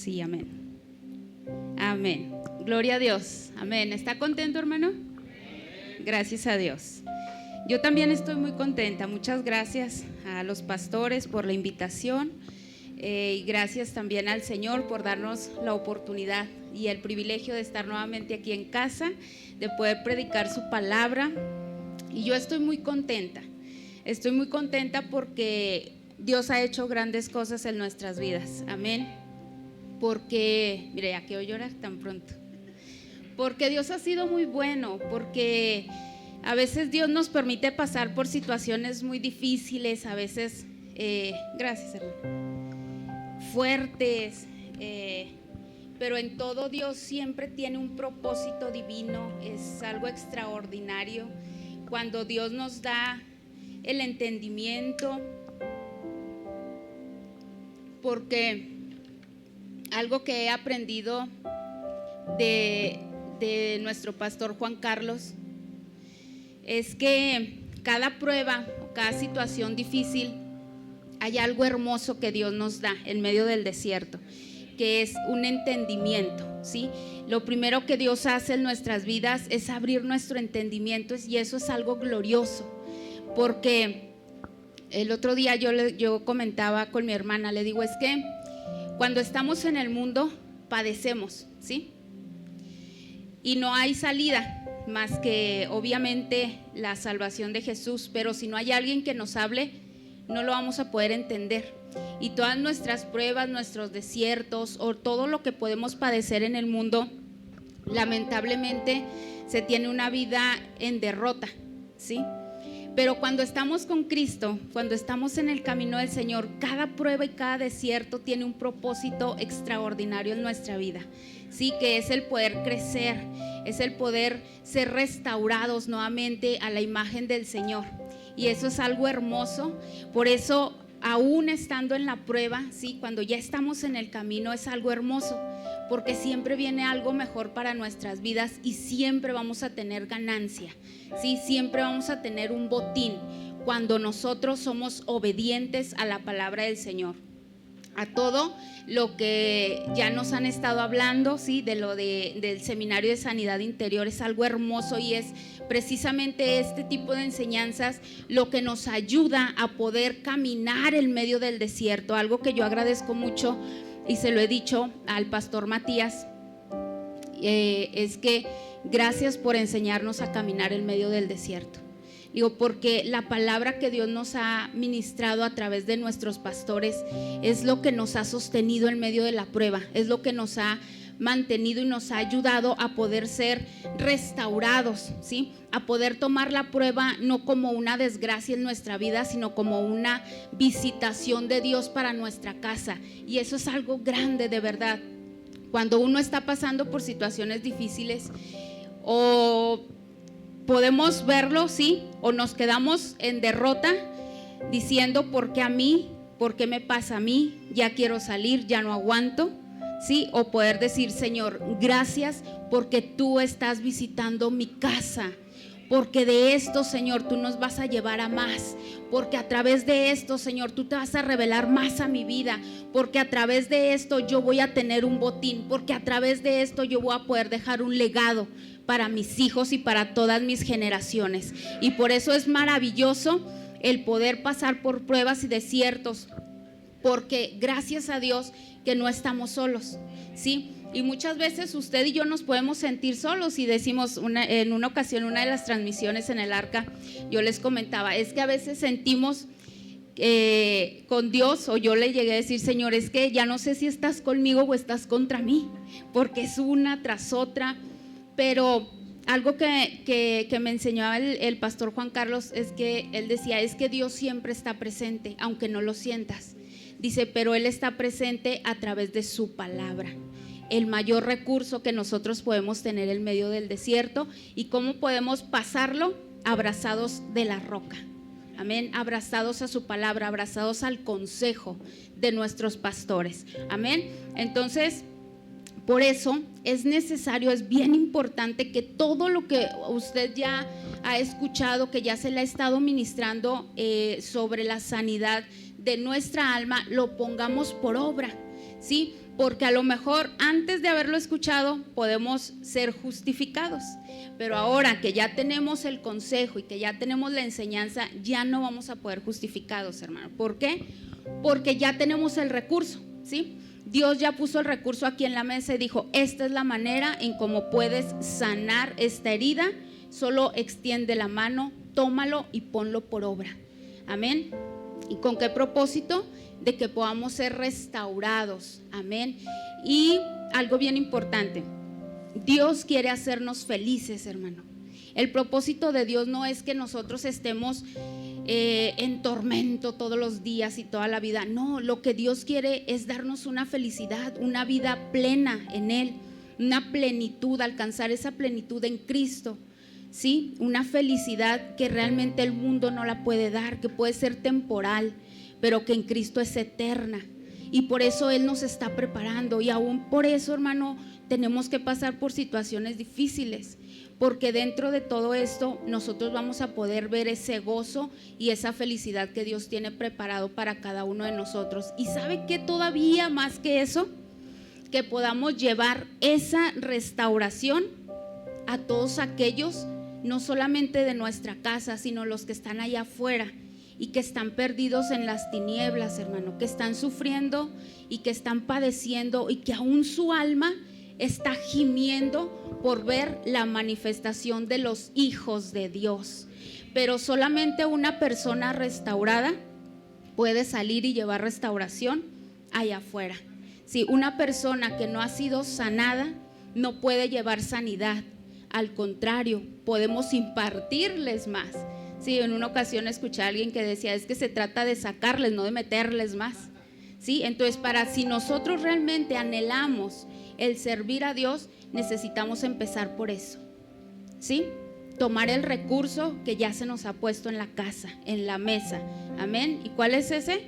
Sí, amén. Amén. Gloria a Dios. Amén. ¿Está contento, hermano? Gracias a Dios. Yo también estoy muy contenta. Muchas gracias a los pastores por la invitación y gracias también al Señor por darnos la oportunidad y el privilegio de estar nuevamente aquí en casa, de poder predicar su palabra. Y yo estoy muy contenta. Estoy muy contenta porque Dios ha hecho grandes cosas en nuestras vidas. Amén. Porque, mire, ya quiero llorar tan pronto. Porque Dios ha sido muy bueno, porque a veces Dios nos permite pasar por situaciones muy difíciles, a veces, gracias hermano, fuertes, pero en todo Dios siempre tiene un propósito divino, es algo extraordinario. Cuando Dios nos da el entendimiento, porque algo que he aprendido de nuestro pastor Juan Carlos es que cada prueba o cada situación difícil hay algo hermoso que Dios nos da en medio del desierto, que es un entendimiento, ¿sí? Lo primero que Dios hace en nuestras vidas es abrir nuestro entendimiento, y eso es algo glorioso, porque el otro día yo comentaba con mi hermana, le digo, es que cuando estamos en el mundo padecemos, ¿sí? Y no hay salida más que obviamente la salvación de Jesús, pero si no hay alguien que nos hable, no lo vamos a poder entender. Y todas nuestras pruebas, nuestros desiertos o todo lo que podemos padecer en el mundo, lamentablemente se tiene una vida en derrota, ¿sí? Pero cuando estamos con Cristo, cuando estamos en el camino del Señor, cada prueba y cada desierto tiene un propósito extraordinario en nuestra vida, sí, que es el poder crecer, es el poder ser restaurados nuevamente a la imagen del Señor, y eso es algo hermoso. Por eso, aún estando en la prueba, sí, cuando ya estamos en el camino, es algo hermoso, porque siempre viene algo mejor para nuestras vidas y siempre vamos a tener ganancia, ¿sí? Siempre vamos a tener un botín cuando nosotros somos obedientes a la palabra del Señor, a todo lo que ya nos han estado hablando, ¿sí? De lo del seminario de sanidad interior. Es algo hermoso y es precisamente este tipo de enseñanzas lo que nos ayuda a poder caminar en medio del desierto. Algo que yo agradezco mucho y se lo he dicho al pastor Matías, es que gracias por enseñarnos a caminar en medio del desierto. Digo, porque la palabra que Dios nos ha ministrado a través de nuestros pastores es lo que nos ha sostenido en medio de la prueba, es lo que nos ha mantenido y nos ha ayudado a poder ser restaurados, ¿sí? A poder tomar la prueba no como una desgracia en nuestra vida, sino como una visitación de Dios para nuestra casa. Y eso es algo grande, de verdad. Cuando uno está pasando por situaciones difíciles, o podemos verlo, sí, o nos quedamos en derrota diciendo, ¿por qué a mí? ¿Por qué me pasa a mí? Ya quiero salir, ya no aguanto, sí, o poder decir, Señor, gracias porque tú estás visitando mi casa, porque de esto, Señor, tú nos vas a llevar a más, porque a través de esto, Señor, tú te vas a revelar más a mi vida, porque a través de esto yo voy a tener un botín, porque a través de esto yo voy a poder dejar un legado para mis hijos y para todas mis generaciones. Y por eso es maravilloso el poder pasar por pruebas y desiertos, porque gracias a Dios que no estamos solos, ¿sí? Y muchas veces usted y yo nos podemos sentir solos y decimos, en una ocasión, una de las transmisiones en el arca, yo les comentaba, es que a veces sentimos con Dios, o yo le llegué a decir, Señor, es que ya no sé si estás conmigo o estás contra mí, porque es una tras otra. Pero algo que me enseñaba el pastor Juan Carlos es que él decía, es que Dios siempre está presente, aunque no lo sientas. Dice, pero Él está presente a través de su palabra, el mayor recurso que nosotros podemos tener en medio del desierto. ¿Y cómo podemos pasarlo? Abrazados de la roca, amén, abrazados a su palabra, abrazados al consejo de nuestros pastores, amén. Entonces, por eso es necesario, es bien importante que todo lo que usted ya ha escuchado, que ya se le ha estado ministrando sobre la sanidad de nuestra alma, lo pongamos por obra, ¿sí? Porque a lo mejor antes de haberlo escuchado podemos ser justificados, pero ahora que ya tenemos el consejo y que ya tenemos la enseñanza, ya no vamos a poder justificados, hermano. ¿Por qué? Porque ya tenemos el recurso, ¿sí? Dios ya puso el recurso aquí en la mesa y dijo: esta es la manera en cómo puedes sanar esta herida, solo extiende la mano, tómalo y ponlo por obra. Amén. ¿Y con qué propósito? De que podamos ser restaurados. Amén. Y algo bien importante, Dios quiere hacernos felices, hermano. El propósito de Dios no es que nosotros estemos en tormento todos los días y toda la vida. No, lo que Dios quiere es darnos una felicidad, una vida plena en Él, una plenitud, alcanzar esa plenitud en Cristo, ¿sí? Una felicidad que realmente el mundo no la puede dar, que puede ser temporal, pero que en Cristo es eterna. Y por eso Él nos está preparando, y aún por eso, hermano, tenemos que pasar por situaciones difíciles, porque dentro de todo esto nosotros vamos a poder ver ese gozo y esa felicidad que Dios tiene preparado para cada uno de nosotros. Y ¿sabe qué? Todavía más que eso, que podamos llevar esa restauración a todos aquellos, no solamente de nuestra casa, sino los que están allá afuera y que están perdidos en las tinieblas, hermano, que están sufriendo y que están padeciendo y que aún su alma está gimiendo por ver la manifestación de los hijos de Dios. Pero solamente una persona restaurada puede salir y llevar restauración allá afuera. Si una persona que no ha sido sanada no puede llevar sanidad, al contrario, podemos impartirles más. Sí, en una ocasión escuché a alguien que decía: es que se trata de sacarles, no de meterles más. Sí, entonces si nosotros realmente anhelamos el servir a Dios, necesitamos empezar por eso, ¿sí? Tomar el recurso que ya se nos ha puesto en la casa, en la mesa. Amén. ¿Y cuál es ese?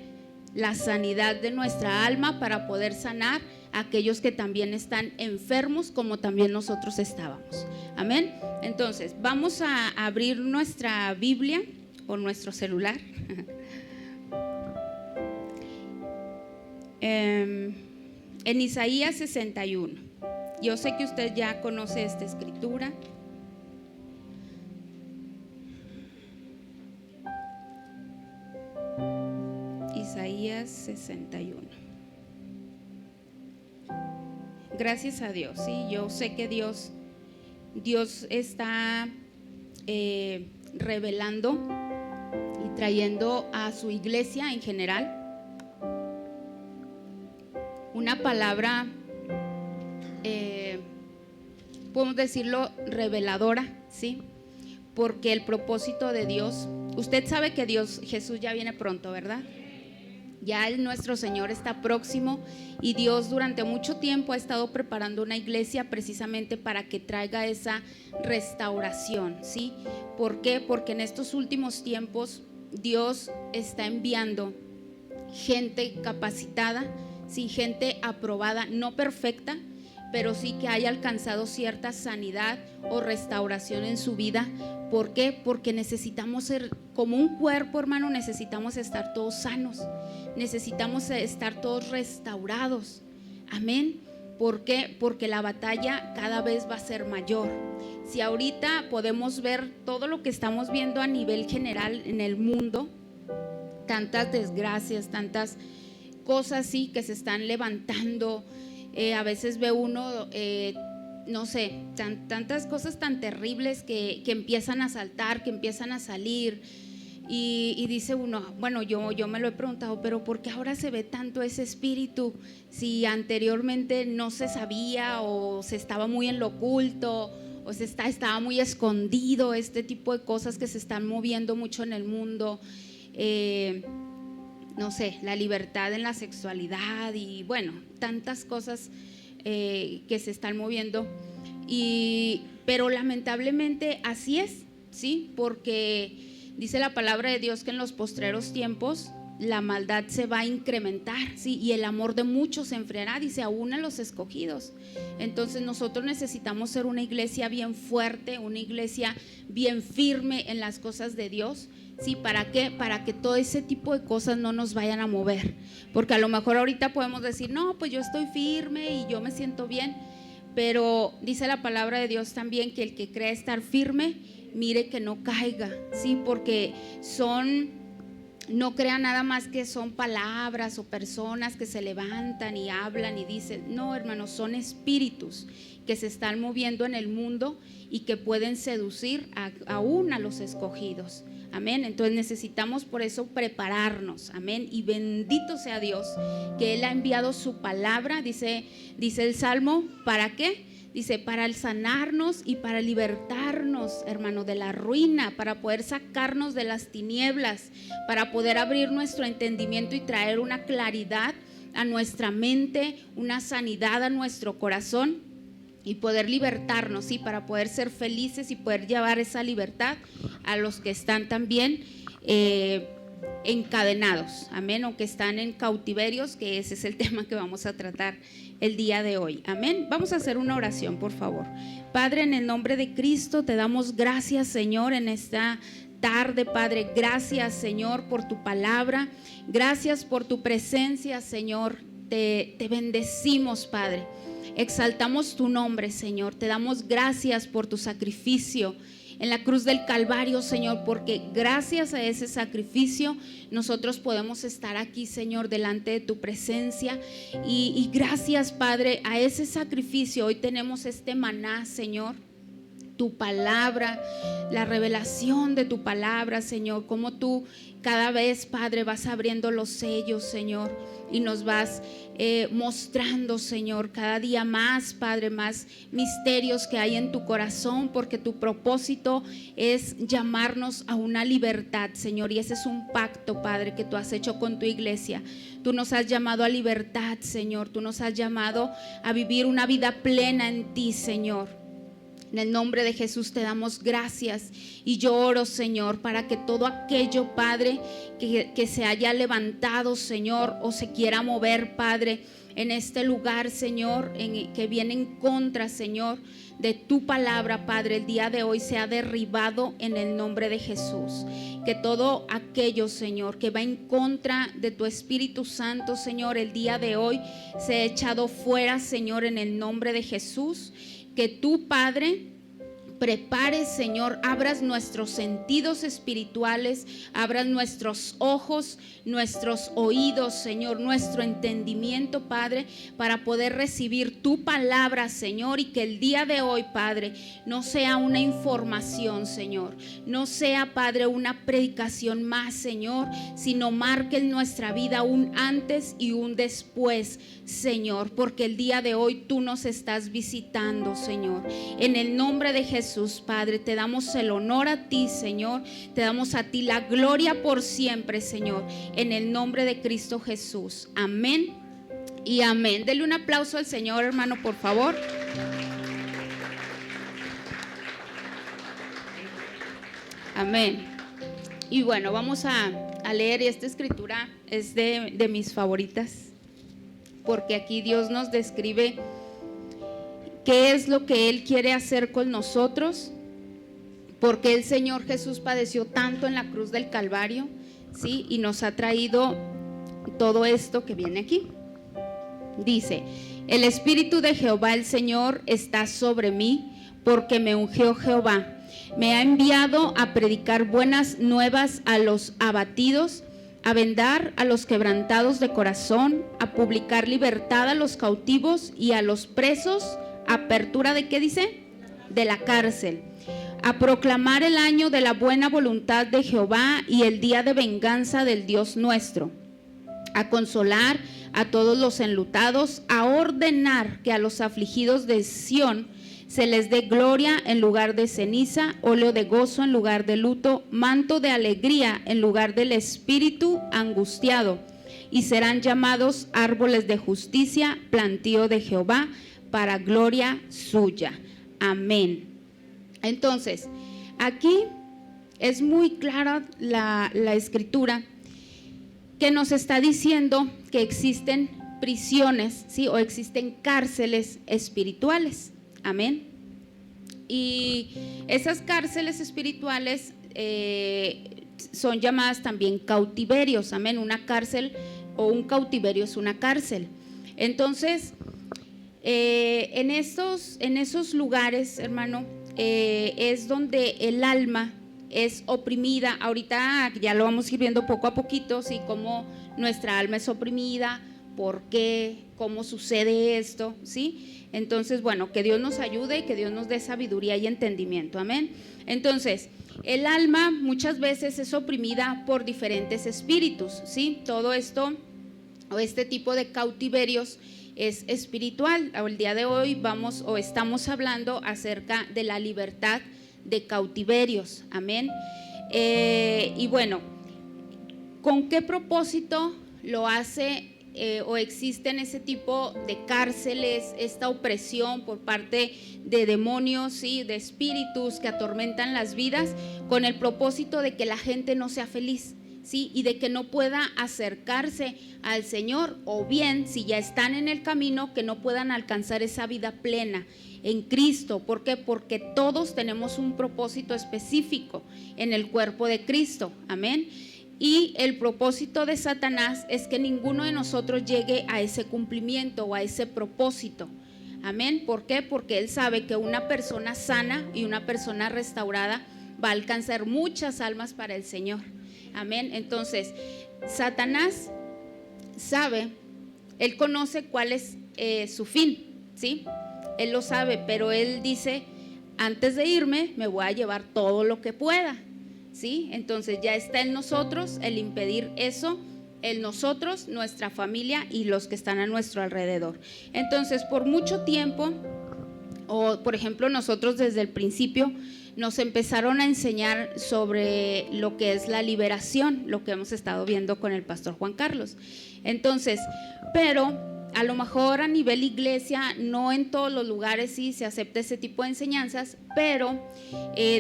La sanidad de nuestra alma, para poder sanar a aquellos que también están enfermos, como también nosotros estábamos. Amén. Entonces vamos a abrir nuestra Biblia o nuestro celular en Isaías 61. Yo sé que usted ya conoce esta escritura. Isaías 61. Gracias a Dios, sí, yo sé que Dios está revelando y trayendo a su iglesia en general una palabra, podemos decirlo, reveladora, ¿sí? Porque el propósito de Dios, usted sabe que Jesús ya viene pronto, ¿verdad? Ya nuestro Señor está próximo, y Dios durante mucho tiempo ha estado preparando una iglesia precisamente para que traiga esa restauración, ¿sí? ¿Por qué? Porque en estos últimos tiempos Dios está enviando gente capacitada, sí, gente aprobada, no perfecta, pero sí que haya alcanzado cierta sanidad o restauración en su vida. ¿Por qué? Porque necesitamos ser como un cuerpo, hermano, necesitamos estar todos sanos, necesitamos estar todos restaurados. Amén. ¿Por qué? Porque la batalla cada vez va a ser mayor. Si ahorita podemos ver todo lo que estamos viendo a nivel general en el mundo, tantas desgracias, tantas cosas sí que se están levantando, a veces ve uno no sé, tantas cosas tan terribles que empiezan a saltar, que empiezan a salir, y dice uno, bueno, yo me lo he preguntado, pero ¿por qué ahora se ve tanto ese espíritu si anteriormente no se sabía, o se estaba muy en lo oculto, o estaba muy escondido este tipo de cosas que se están moviendo mucho en el mundo? No sé, la libertad en la sexualidad y bueno, tantas cosas que se están moviendo, pero lamentablemente así es, ¿sí? Porque dice la palabra de Dios que en los postreros tiempos la maldad se va a incrementar, ¿sí? Y el amor de muchos se enfriará, dice, aún a los escogidos. Entonces nosotros necesitamos ser una iglesia bien fuerte, una iglesia bien firme en las cosas de Dios, ¿Sí? ¿Para qué? Para que todo ese tipo de cosas no nos vayan a mover. Porque a lo mejor ahorita podemos decir, no, pues yo estoy firme y yo me siento bien. Pero dice la palabra de Dios también que el que cree estar firme, mire que no caiga, ¿sí? Porque no crean nada más que son palabras o personas que se levantan y hablan y dicen. No, hermanos, son espíritus que se están moviendo en el mundo y que pueden seducir aún a los escogidos. Amén. Entonces necesitamos por eso prepararnos. Amén. Y bendito sea Dios que Él ha enviado su palabra, dice el Salmo, ¿para qué? Dice, para sanarnos y para libertarnos, hermano, de la ruina, para poder sacarnos de las tinieblas, para poder abrir nuestro entendimiento y traer una claridad a nuestra mente, una sanidad a nuestro corazón y poder libertarnos, ¿sí? Para poder ser felices y poder llevar esa libertad a los que están también encadenados, amén, o que están en cautiverios, que ese es el tema que vamos a tratar el día de hoy, amén. Vamos a hacer una oración, por favor. Padre, en el nombre de Cristo te damos gracias, Señor, en esta tarde, Padre. Gracias, Señor, por tu palabra, gracias por tu presencia, Señor. Te bendecimos, Padre. Exaltamos tu nombre, Señor. Te damos gracias por tu sacrificio en la cruz del Calvario, Señor, porque gracias a ese sacrificio nosotros podemos estar aquí, Señor, delante de tu presencia. Y gracias, Padre, a ese sacrificio hoy tenemos este maná, Señor, tu palabra, la revelación de tu palabra, Señor, como tú cada vez, Padre, vas abriendo los sellos, Señor, y nos vas mostrando, Señor, cada día más, Padre, más misterios que hay en tu corazón, porque tu propósito es llamarnos a una libertad, Señor, y ese es un pacto, Padre, que tú has hecho con tu iglesia. Tú nos has llamado a libertad, Señor, tú nos has llamado a vivir una vida plena en ti, Señor. En el nombre de Jesús te damos gracias y yo oro, Señor, para que todo aquello, Padre, que se haya levantado, Señor, o se quiera mover, Padre, en este lugar, Señor, que viene en contra, Señor, de tu palabra, Padre, el día de hoy sea derribado en el nombre de Jesús. Que todo aquello, Señor, que va en contra de tu Espíritu Santo, Señor, el día de hoy sea echado fuera, Señor, en el nombre de Jesús. Que tú, Padre, prepares, Señor, abras nuestros sentidos espirituales, abras nuestros ojos, nuestros oídos, Señor, nuestro entendimiento, Padre, para poder recibir tu palabra, Señor, y que el día de hoy, Padre, no sea una información, Señor, no sea, Padre, una predicación más, Señor, sino marque en nuestra vida un antes y un después, Señor, porque el día de hoy tú nos estás visitando, Señor. En el nombre de Jesús, Padre, te damos el honor a ti, Señor, te damos a ti la gloria por siempre, Señor, en el nombre de Cristo Jesús. Amén y amén. Dele un aplauso al Señor, hermano, por favor. Amén. Y bueno, vamos a leer, y esta escritura es de mis favoritas, porque aquí Dios nos describe qué es lo que Él quiere hacer con nosotros, porque el Señor Jesús padeció tanto en la cruz del Calvario, ¿sí? Y nos ha traído todo esto que viene aquí. Dice: el Espíritu de Jehová el Señor está sobre mí, porque me ungió Jehová. Me ha enviado a predicar buenas nuevas a los abatidos, a vendar a los quebrantados de corazón, a publicar libertad a los cautivos y a los presos, apertura de ¿qué dice? De la cárcel, a proclamar el año de la buena voluntad de Jehová y el día de venganza del Dios nuestro, a consolar a todos los enlutados, a ordenar que a los afligidos de Sión se les dé gloria en lugar de ceniza, óleo de gozo en lugar de luto, manto de alegría en lugar del espíritu angustiado, y serán llamados árboles de justicia, plantío de Jehová, para gloria suya. Amén. Entonces, aquí es muy clara la escritura que nos está diciendo que existen prisiones, ¿sí? O existen cárceles espirituales. Amén. Y esas cárceles espirituales son llamadas también cautiverios, amén. Una cárcel o un cautiverio es una cárcel. Entonces, en esos lugares, hermano, es donde el alma es oprimida. Ahorita ya lo vamos a ir viendo poco a poquito, ¿sí? Cómo nuestra alma es oprimida, por qué, cómo sucede esto, ¿sí? Entonces, bueno, que Dios nos ayude y que Dios nos dé sabiduría y entendimiento, amén. Entonces, el alma muchas veces es oprimida por diferentes espíritus, ¿sí? Todo esto o este tipo de cautiverios es espiritual. El día de hoy estamos hablando acerca de la libertad de cautiverios, amén. Y bueno, ¿con qué propósito lo hace o existen ese tipo de cárceles, esta opresión por parte de demonios, ¿sí? De espíritus que atormentan las vidas? Con el propósito de que la gente no sea feliz, ¿sí? Y de que no pueda acercarse al Señor, o bien, si ya están en el camino, que no puedan alcanzar esa vida plena en Cristo. ¿Por qué? Porque todos tenemos un propósito específico en el cuerpo de Cristo, amén. Y el propósito de Satanás es que ninguno de nosotros llegue a ese cumplimiento o a ese propósito, amén. ¿Por qué? Porque él sabe que una persona sana y una persona restaurada va a alcanzar muchas almas para el Señor, amén. Entonces, Satanás sabe, él conoce cuál es su fin, ¿sí? Él lo sabe, pero él dice, antes de irme me voy a llevar todo lo que pueda, ¿sí? Entonces ya está en nosotros el impedir eso, en nosotros, nuestra familia y los que están a nuestro alrededor. Entonces, por mucho tiempo, o por ejemplo nosotros desde el principio nos empezaron a enseñar sobre lo que es la liberación, lo que hemos estado viendo con el pastor Juan Carlos. Entonces, pero a lo mejor a nivel iglesia, no en todos los lugares sí se acepta ese tipo de enseñanzas, pero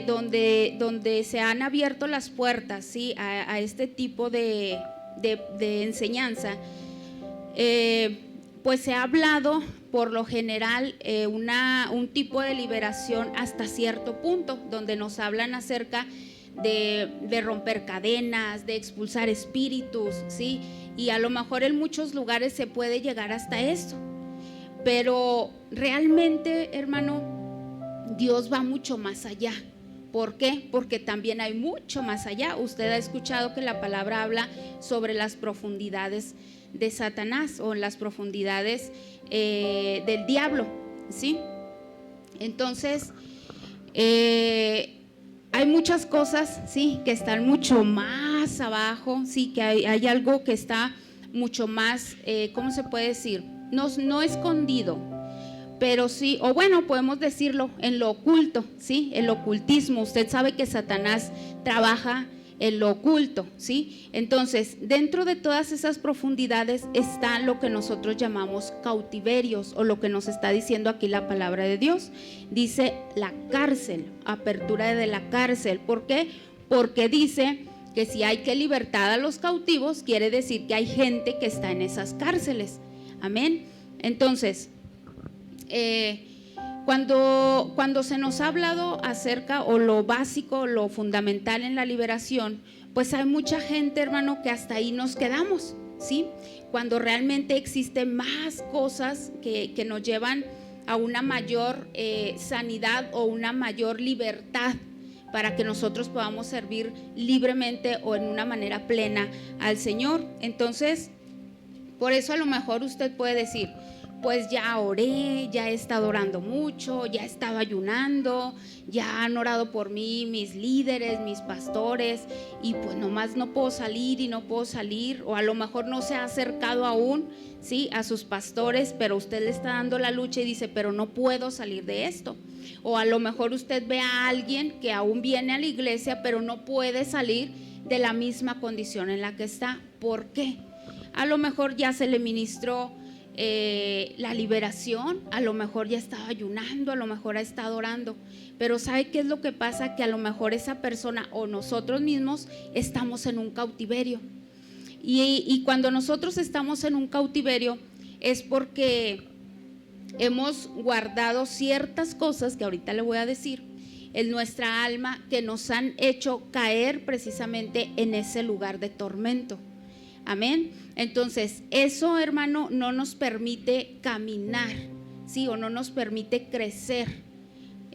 donde se han abierto las puertas, ¿sí? a este tipo de enseñanza, pues se ha hablado por lo general un tipo de liberación hasta cierto punto, donde nos hablan acerca de romper cadenas, de expulsar espíritus, ¿sí? Y a lo mejor en muchos lugares se puede llegar hasta esto, pero realmente, hermano, Dios va mucho más allá. ¿Por qué? Porque también hay mucho más allá. Usted ha escuchado que la palabra habla sobre las profundidades de Satanás o las profundidades del diablo, ¿sí? Entonces, hay muchas cosas, sí, que están mucho más abajo, sí, que hay algo que está mucho más, ¿cómo se puede decir? No escondido, pero sí, o bueno, podemos decirlo, en lo oculto, sí, el ocultismo. Usted sabe que Satanás trabaja en lo oculto, ¿sí? Entonces, dentro de todas esas profundidades está lo que nosotros llamamos cautiverios, o lo que nos está diciendo aquí la palabra de Dios. Dice la cárcel, apertura de la cárcel. ¿Por qué? Porque dice que si hay que libertar a los cautivos, quiere decir que hay gente que está en esas cárceles, amén. Entonces, cuando se nos ha hablado acerca o lo básico, lo fundamental en la liberación, pues hay mucha gente, hermano, que hasta ahí nos quedamos, ¿sí? Cuando realmente existen más cosas que nos llevan a una mayor sanidad o una mayor libertad para que nosotros podamos servir libremente o en una manera plena al Señor. Entonces, por eso a lo mejor usted puede decir, pues ya oré, ya he estado orando mucho, ya he estado ayunando, ya han orado por mí mis líderes, mis pastores, y pues nomás no puedo salir y no puedo salir. O a lo mejor no se ha acercado aún, ¿sí?, a sus pastores, pero usted le está dando la lucha y dice, pero no puedo salir de esto. O a lo mejor usted ve a alguien que aún viene a la iglesia, pero no puede salir de la misma condición en la que está. ¿Por qué? A lo mejor ya se le ministró la liberación, a lo mejor ya estaba ayunando, a lo mejor ha estado orando, pero ¿sabe qué es lo que pasa? Que a lo mejor esa persona o nosotros mismos estamos en un cautiverio, y cuando nosotros estamos en un cautiverio es porque hemos guardado ciertas cosas que ahorita le voy a decir, en nuestra alma que nos han hecho caer precisamente en ese lugar de tormento. Amén. Entonces, eso, hermano, no nos permite caminar, ¿sí? O no nos permite crecer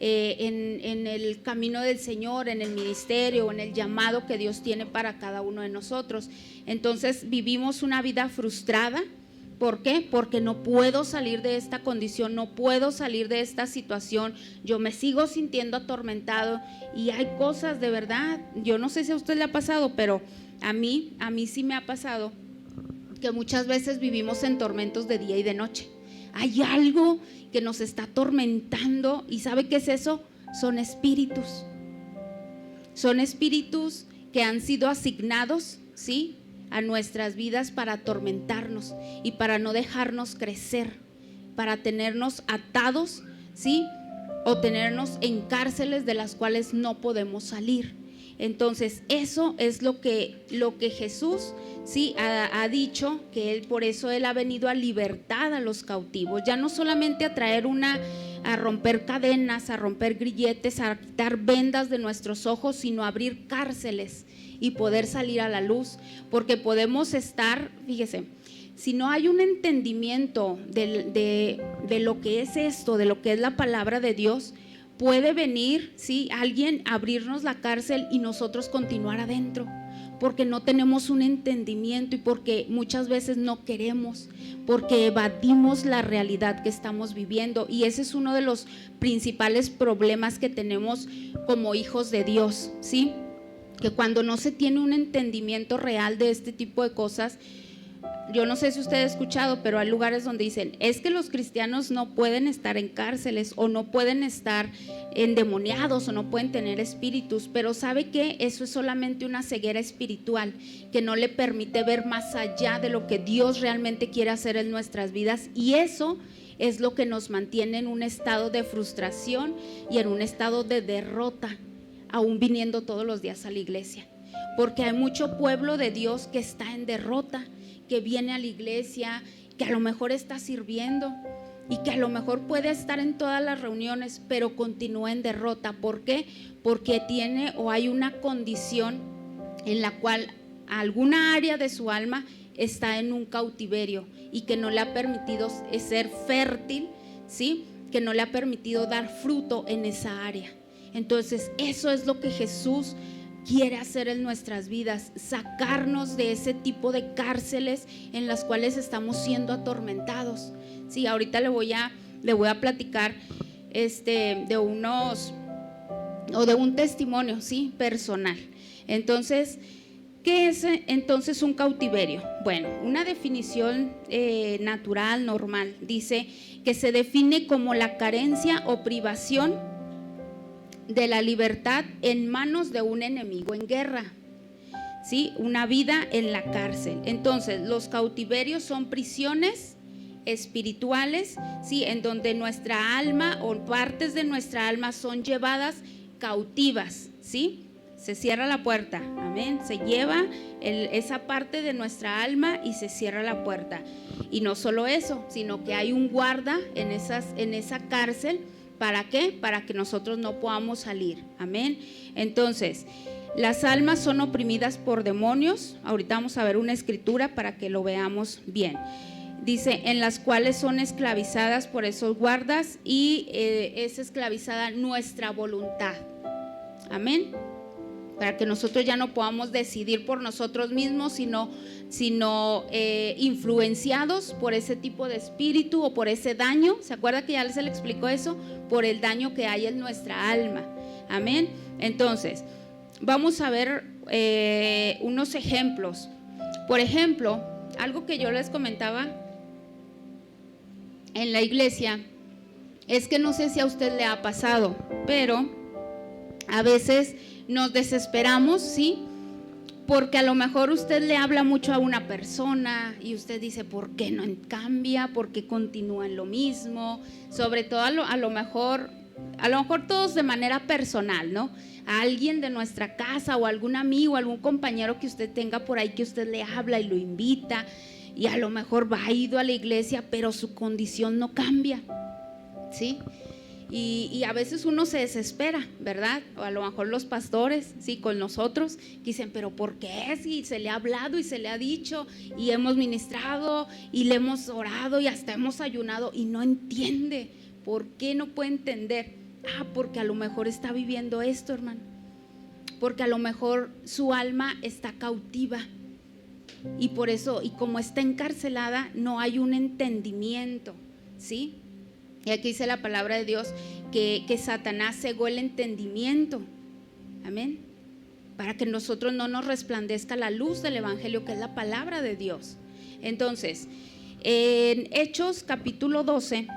en el camino del Señor, en el ministerio o en el llamado que Dios tiene para cada uno de nosotros. Entonces, vivimos una vida frustrada. ¿Por qué? Porque no puedo salir de esta condición, no puedo salir de esta situación, yo me sigo sintiendo atormentado y hay cosas de verdad, yo no sé si a usted le ha pasado, pero a mí sí me ha pasado que muchas veces vivimos en tormentos de día y de noche. Hay algo que nos está atormentando y ¿sabe qué es eso? Son espíritus que han sido asignados, ¿sí?, a nuestras vidas para atormentarnos y para no dejarnos crecer, para tenernos atados, ¿sí?, o tenernos en cárceles de las cuales no podemos salir. Entonces, eso es lo que Jesús, sí, ha dicho, que Él, por eso Él ha venido a libertar a los cautivos, ya no solamente a romper cadenas, a romper grilletes, a quitar vendas de nuestros ojos, sino a abrir cárceles y poder salir a la luz, porque podemos estar, fíjese, si no hay un entendimiento de lo que es esto, de lo que es la palabra de Dios, puede venir, ¿sí?, alguien abrirnos la cárcel y nosotros continuar adentro, porque no tenemos un entendimiento y porque muchas veces no queremos, porque evadimos la realidad que estamos viviendo, y ese es uno de los principales problemas que tenemos como hijos de Dios, ¿sí?, que cuando no se tiene un entendimiento real de este tipo de cosas, yo no sé si usted ha escuchado, pero hay lugares donde dicen, es que los cristianos no pueden estar en cárceles o no pueden estar endemoniados o no pueden tener espíritus, pero ¿sabe qué? Eso es solamente una ceguera espiritual que no le permite ver más allá de lo que Dios realmente quiere hacer en nuestras vidas, y eso es lo que nos mantiene en un estado de frustración y en un estado de derrota, aún viniendo todos los días a la iglesia, porque hay mucho pueblo de Dios que está en derrota, que viene a la iglesia, que a lo mejor está sirviendo y que a lo mejor puede estar en todas las reuniones, pero continúa en derrota. ¿Por qué? Porque tiene o hay una condición en la cual alguna área de su alma está en un cautiverio y que no le ha permitido ser fértil, ¿sí?, que no le ha permitido dar fruto en esa área. Entonces, eso es lo que Jesús quiere hacer en nuestras vidas, sacarnos de ese tipo de cárceles en las cuales estamos siendo atormentados. Sí, ahorita le voy a platicar de un testimonio, sí, personal. Entonces, ¿qué es entonces un cautiverio? Bueno, una definición natural, normal, dice que se define como la carencia o privación de la libertad en manos de un enemigo en guerra, ¿sí?, una vida en la cárcel. Entonces, los cautiverios son prisiones espirituales, ¿sí?, en donde nuestra alma o partes de nuestra alma son llevadas cautivas, ¿sí? Se cierra la puerta, amén, se lleva esa parte de nuestra alma y se cierra la puerta. Y no solo eso, sino que hay un guarda en esa cárcel. ¿Para qué? Para que nosotros no podamos salir, amén. Entonces, las almas son oprimidas por demonios. Ahorita vamos a ver una escritura para que lo veamos bien. Dice, en las cuales son esclavizadas por esos guardas, y es esclavizada nuestra voluntad, amén, para que nosotros ya no podamos decidir por nosotros mismos, sino influenciados por ese tipo de espíritu o por ese daño. ¿Se acuerda que ya se le explicó eso? Por el daño que hay en nuestra alma, amén. Entonces, vamos a ver unos ejemplos. Por ejemplo, algo que yo les comentaba en la iglesia es que no sé si a usted le ha pasado, pero a veces nos desesperamos, ¿sí?, porque a lo mejor usted le habla mucho a una persona y usted dice, ¿por qué no cambia? ¿Por qué continúa en lo mismo? Sobre todo a lo mejor todos de manera personal, ¿no? A alguien de nuestra casa o algún amigo, algún compañero que usted tenga por ahí que usted le habla y lo invita, y a lo mejor ha ido a la iglesia, pero su condición no cambia, ¿sí? Y a veces uno se desespera, ¿verdad? O a lo mejor los pastores, sí, con nosotros, dicen, pero ¿por qué? Si se le ha hablado y se le ha dicho y hemos ministrado y le hemos orado y hasta hemos ayunado y no entiende. ¿Por qué no puede entender? Porque a lo mejor está viviendo esto, hermano. Porque a lo mejor su alma está cautiva y por eso, y como está encarcelada, no hay un entendimiento, ¿sí? Y aquí dice la palabra de Dios que Satanás cegó el entendimiento, amén, para que nosotros no nos resplandezca la luz del evangelio, que es la palabra de Dios. Entonces, en Hechos capítulo 12,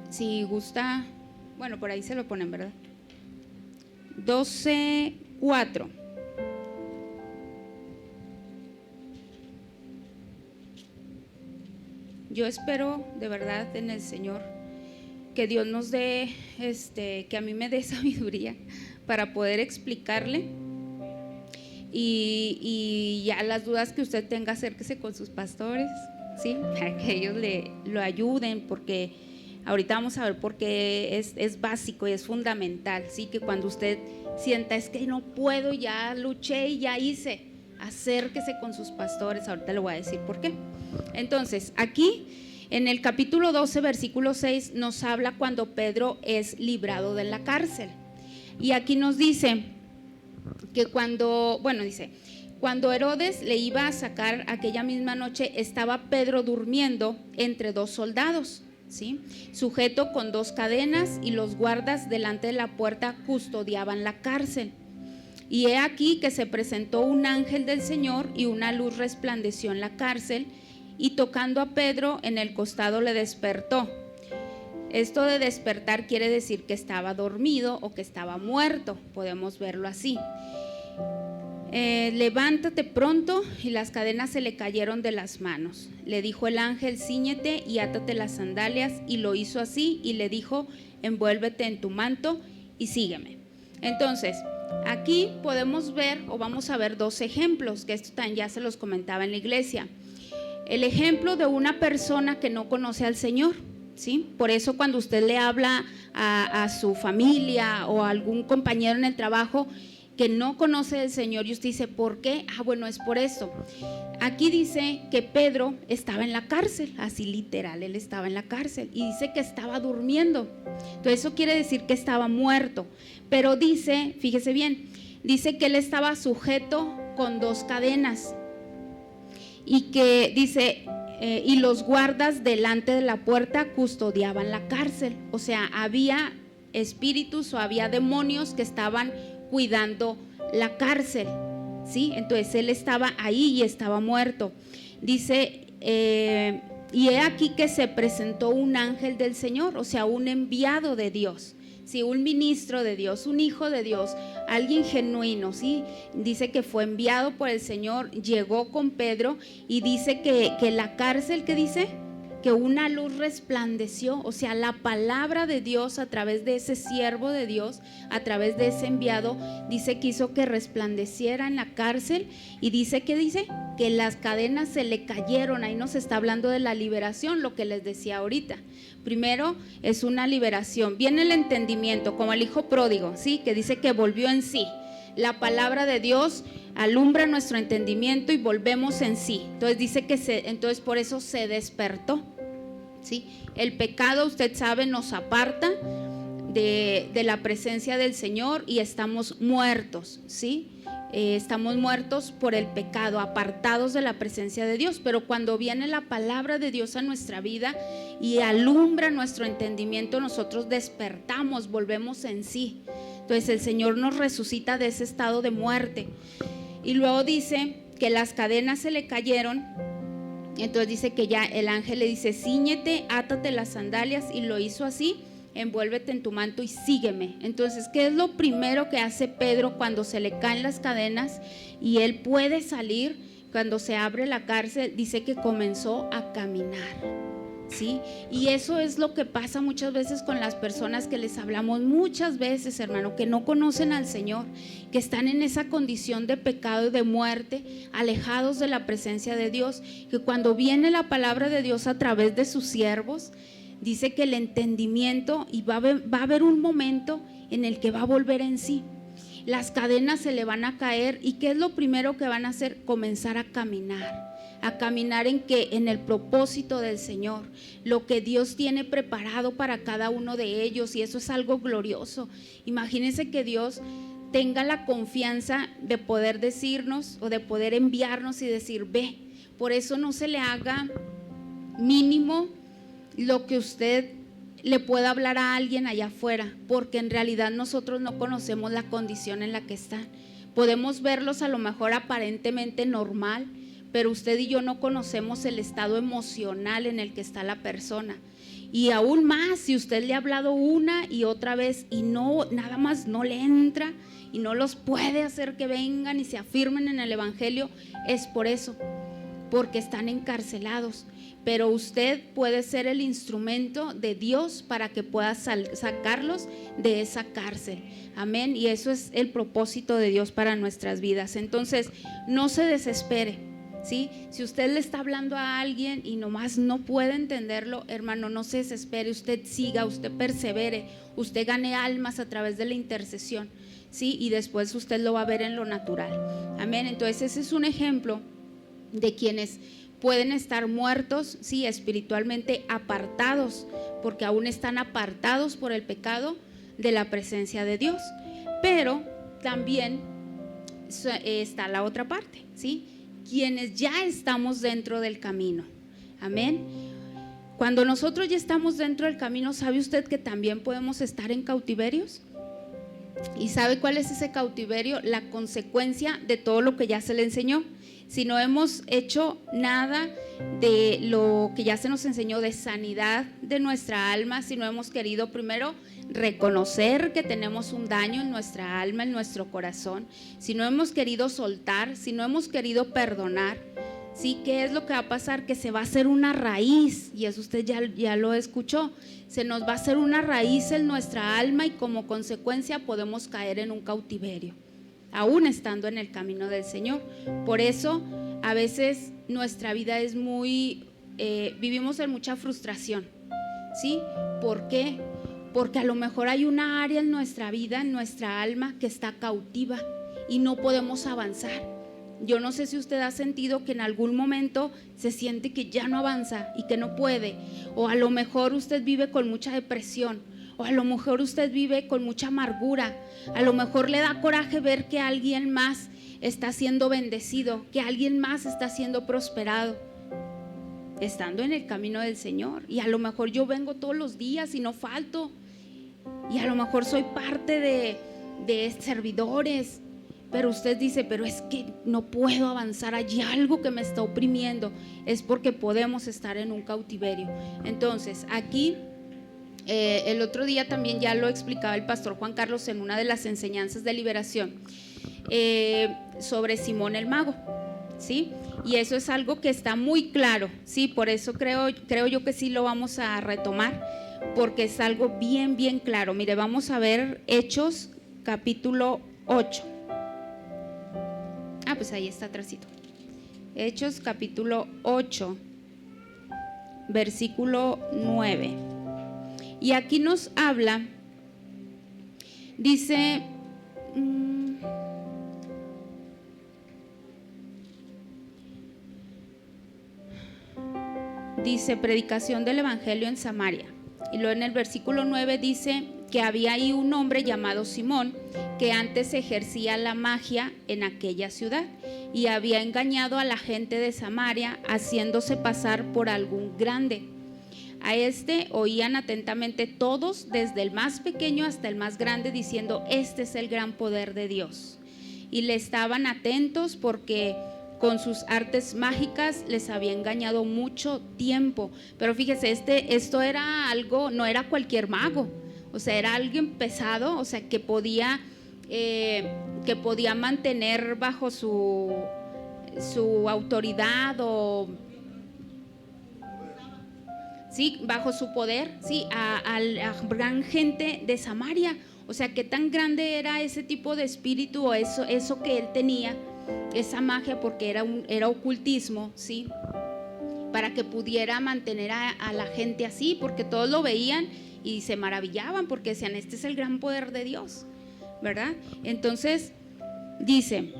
si gusta, bueno, por ahí se lo ponen, ¿verdad? 12:4. Yo espero de verdad en el Señor que Dios nos dé, que a mí me dé sabiduría para poder explicarle, y ya las dudas que usted tenga, acérquese con sus pastores, ¿sí? Para que ellos lo ayuden, porque ahorita vamos a ver por qué es básico y es fundamental, ¿sí? Que cuando usted sienta, es que no puedo, ya luché y ya hice, acérquese con sus pastores. Ahorita le voy a decir por qué. Entonces, aquí en el capítulo 12, versículo 6, nos habla cuando Pedro es librado de la cárcel. Y aquí nos dice que cuando Herodes le iba a sacar aquella misma noche, estaba Pedro durmiendo entre dos soldados, ¿sí? Sujeto con dos cadenas, y los guardas delante de la puerta custodiaban la cárcel. Y he aquí que se presentó un ángel del Señor, y una luz resplandeció en la cárcel, y tocando a Pedro en el costado le despertó. Esto de despertar quiere decir que estaba dormido o que estaba muerto, podemos verlo así. Levántate pronto, y las cadenas se le cayeron de las manos. Le dijo el ángel, cíñete y átate las sandalias, y lo hizo así, y le dijo, envuélvete en tu manto y sígueme. Entonces, aquí podemos ver, o vamos a ver, dos ejemplos, que esto también ya se los comentaba en la iglesia. El ejemplo de una persona que no conoce al Señor, ¿sí? Por eso cuando usted le habla a su familia o a algún compañero en el trabajo que no conoce al Señor, y usted dice, ¿por qué? Bueno, es por esto. Aquí dice que Pedro estaba en la cárcel, así literal, él estaba en la cárcel, y dice que estaba durmiendo. Entonces eso quiere decir que estaba muerto, pero dice, fíjese bien, dice que él estaba sujeto con dos cadenas, y que dice, y los guardas delante de la puerta custodiaban la cárcel. O sea, había espíritus o había demonios que estaban cuidando la cárcel, ¿sí? Entonces él estaba ahí y estaba muerto. Dice, y he aquí que se presentó un ángel del Señor, o sea, un enviado de Dios, ¿sí? Un ministro de Dios, un hijo de Dios, alguien genuino, ¿sí? Dice que fue enviado por el Señor, llegó con Pedro, y dice que la cárcel, ¿qué dice? Que una luz resplandeció, o sea, la palabra de Dios a través de ese siervo de Dios, a través de ese enviado, dice que hizo que resplandeciera en la cárcel, y dice que las cadenas se le cayeron. Ahí nos está hablando de la liberación, lo que les decía ahorita. Primero es una liberación, viene el entendimiento, como el hijo pródigo, ¿sí? Que dice que volvió en sí. La palabra de Dios alumbra nuestro entendimiento y volvemos en sí. Entonces dice que entonces por eso se despertó, ¿sí? El pecado, usted sabe, nos aparta de la presencia del Señor, y estamos muertos, ¿sí? Estamos muertos por el pecado, apartados de la presencia de Dios. Pero cuando viene la palabra de Dios a nuestra vida y alumbra nuestro entendimiento, nosotros despertamos, volvemos en sí. Entonces el Señor nos resucita de ese estado de muerte. Y luego dice que las cadenas se le cayeron. Entonces dice que ya el ángel le dice, cíñete, átate las sandalias, y lo hizo así, envuélvete en tu manto y sígueme. Entonces, ¿qué es lo primero que hace Pedro cuando se le caen las cadenas y él puede salir? Cuando se abre la cárcel, dice que comenzó a caminar, ¿sí? Y eso es lo que pasa muchas veces con las personas que les hablamos muchas veces, hermano, que no conocen al Señor, que están en esa condición de pecado y de muerte, alejados de la presencia de Dios, que cuando viene la palabra de Dios a través de sus siervos, dice que el entendimiento, y va a haber un momento en el que va a volver en sí. Las cadenas se le van a caer, y ¿qué es lo primero que van a hacer? Comenzar a caminar en el propósito del Señor, lo que Dios tiene preparado para cada uno de ellos, y eso es algo glorioso. Imagínense que Dios tenga la confianza de poder decirnos o de poder enviarnos y decir: ve. Por eso no se le haga mínimo lo que usted le pueda hablar a alguien allá afuera, porque en realidad nosotros no conocemos la condición en la que están. Podemos verlos a lo mejor aparentemente normal, pero usted y yo no conocemos el estado emocional en el que está la persona. Y aún más, si usted le ha hablado una y otra vez y no, nada más no le entra y no los puede hacer que vengan y se afirmen en el evangelio, es por eso, porque están encarcelados. Pero usted puede ser el instrumento de Dios para que pueda sacarlos de esa cárcel. Amén. Y eso es el propósito de Dios para nuestras vidas. Entonces, no se desespere, ¿sí? Si usted le está hablando a alguien y nomás no puede entenderlo, hermano, no se desespere. Usted siga, usted persevere, usted gane almas a través de la intercesión, ¿sí? Y después usted lo va a ver en lo natural. Amén. Entonces, ese es un ejemplo de quienes pueden estar muertos, sí, espiritualmente apartados, porque aún están apartados por el pecado de la presencia de Dios. Pero también está la otra parte, ¿sí? Quienes ya estamos dentro del camino. Amén. Cuando nosotros ya estamos dentro del camino, ¿sabe usted que también podemos estar en cautiverios? ¿Y sabe cuál es ese cautiverio? La consecuencia de todo lo que ya se le enseñó. Si no hemos hecho nada de lo que ya se nos enseñó de sanidad de nuestra alma, si no hemos querido primero reconocer que tenemos un daño en nuestra alma, en nuestro corazón, si no hemos querido soltar, si no hemos querido perdonar, ¿sí? ¿Qué es lo que va a pasar? Que se va a hacer una raíz, y eso usted ya lo escuchó, se nos va a hacer una raíz en nuestra alma, y como consecuencia podemos caer en un cautiverio, aún estando en el camino del Señor. Por eso a veces nuestra vida es vivimos en mucha frustración, ¿sí? ¿Por qué? Porque a lo mejor hay una área en nuestra vida, en nuestra alma, que está cautiva y no podemos avanzar. Yo no sé si usted ha sentido que en algún momento se siente que ya no avanza y que no puede, o a lo mejor usted vive con mucha depresión, o a lo mejor usted vive con mucha amargura, a lo mejor le da coraje ver que alguien más está siendo bendecido, que alguien más está siendo prosperado, estando en el camino del Señor. Y a lo mejor yo vengo todos los días y no falto, y a lo mejor soy parte de servidores, pero usted dice: pero es que no puedo avanzar, hay algo que me está oprimiendo. Es porque podemos estar en un cautiverio. Entonces aquí el otro día también ya lo explicaba el pastor Juan Carlos en una de las enseñanzas de liberación sobre Simón el mago, ¿sí? Y eso es algo que está muy claro, ¿sí? Por eso creo yo que sí lo vamos a retomar, porque es algo bien, bien claro. Mire, vamos a ver Hechos capítulo 8. Pues ahí está atrásito. Hechos capítulo 8, versículo 9. Y aquí nos habla, dice, predicación del evangelio en Samaria. Y luego en el versículo 9 dice que había ahí un hombre llamado Simón, que antes ejercía la magia en aquella ciudad y había engañado a la gente de Samaria, haciéndose pasar por algún grande. A este oían atentamente todos, desde el más pequeño hasta el más grande, diciendo: este es el gran poder de Dios. Y le estaban atentos porque con sus artes mágicas les había engañado mucho tiempo. Pero fíjese, esto era algo, no era cualquier mago, o sea, era alguien pesado, o sea, que podía mantener bajo su autoridad, o sí, bajo su poder, sí, a la gran gente de Samaria. O sea, qué tan grande era ese tipo de espíritu, o eso que él tenía, esa magia, porque era ocultismo, sí. para que pudiera mantener a la gente así, porque todos lo veían y se maravillaban porque decían, este es el gran poder de Dios, ¿verdad? Entonces dice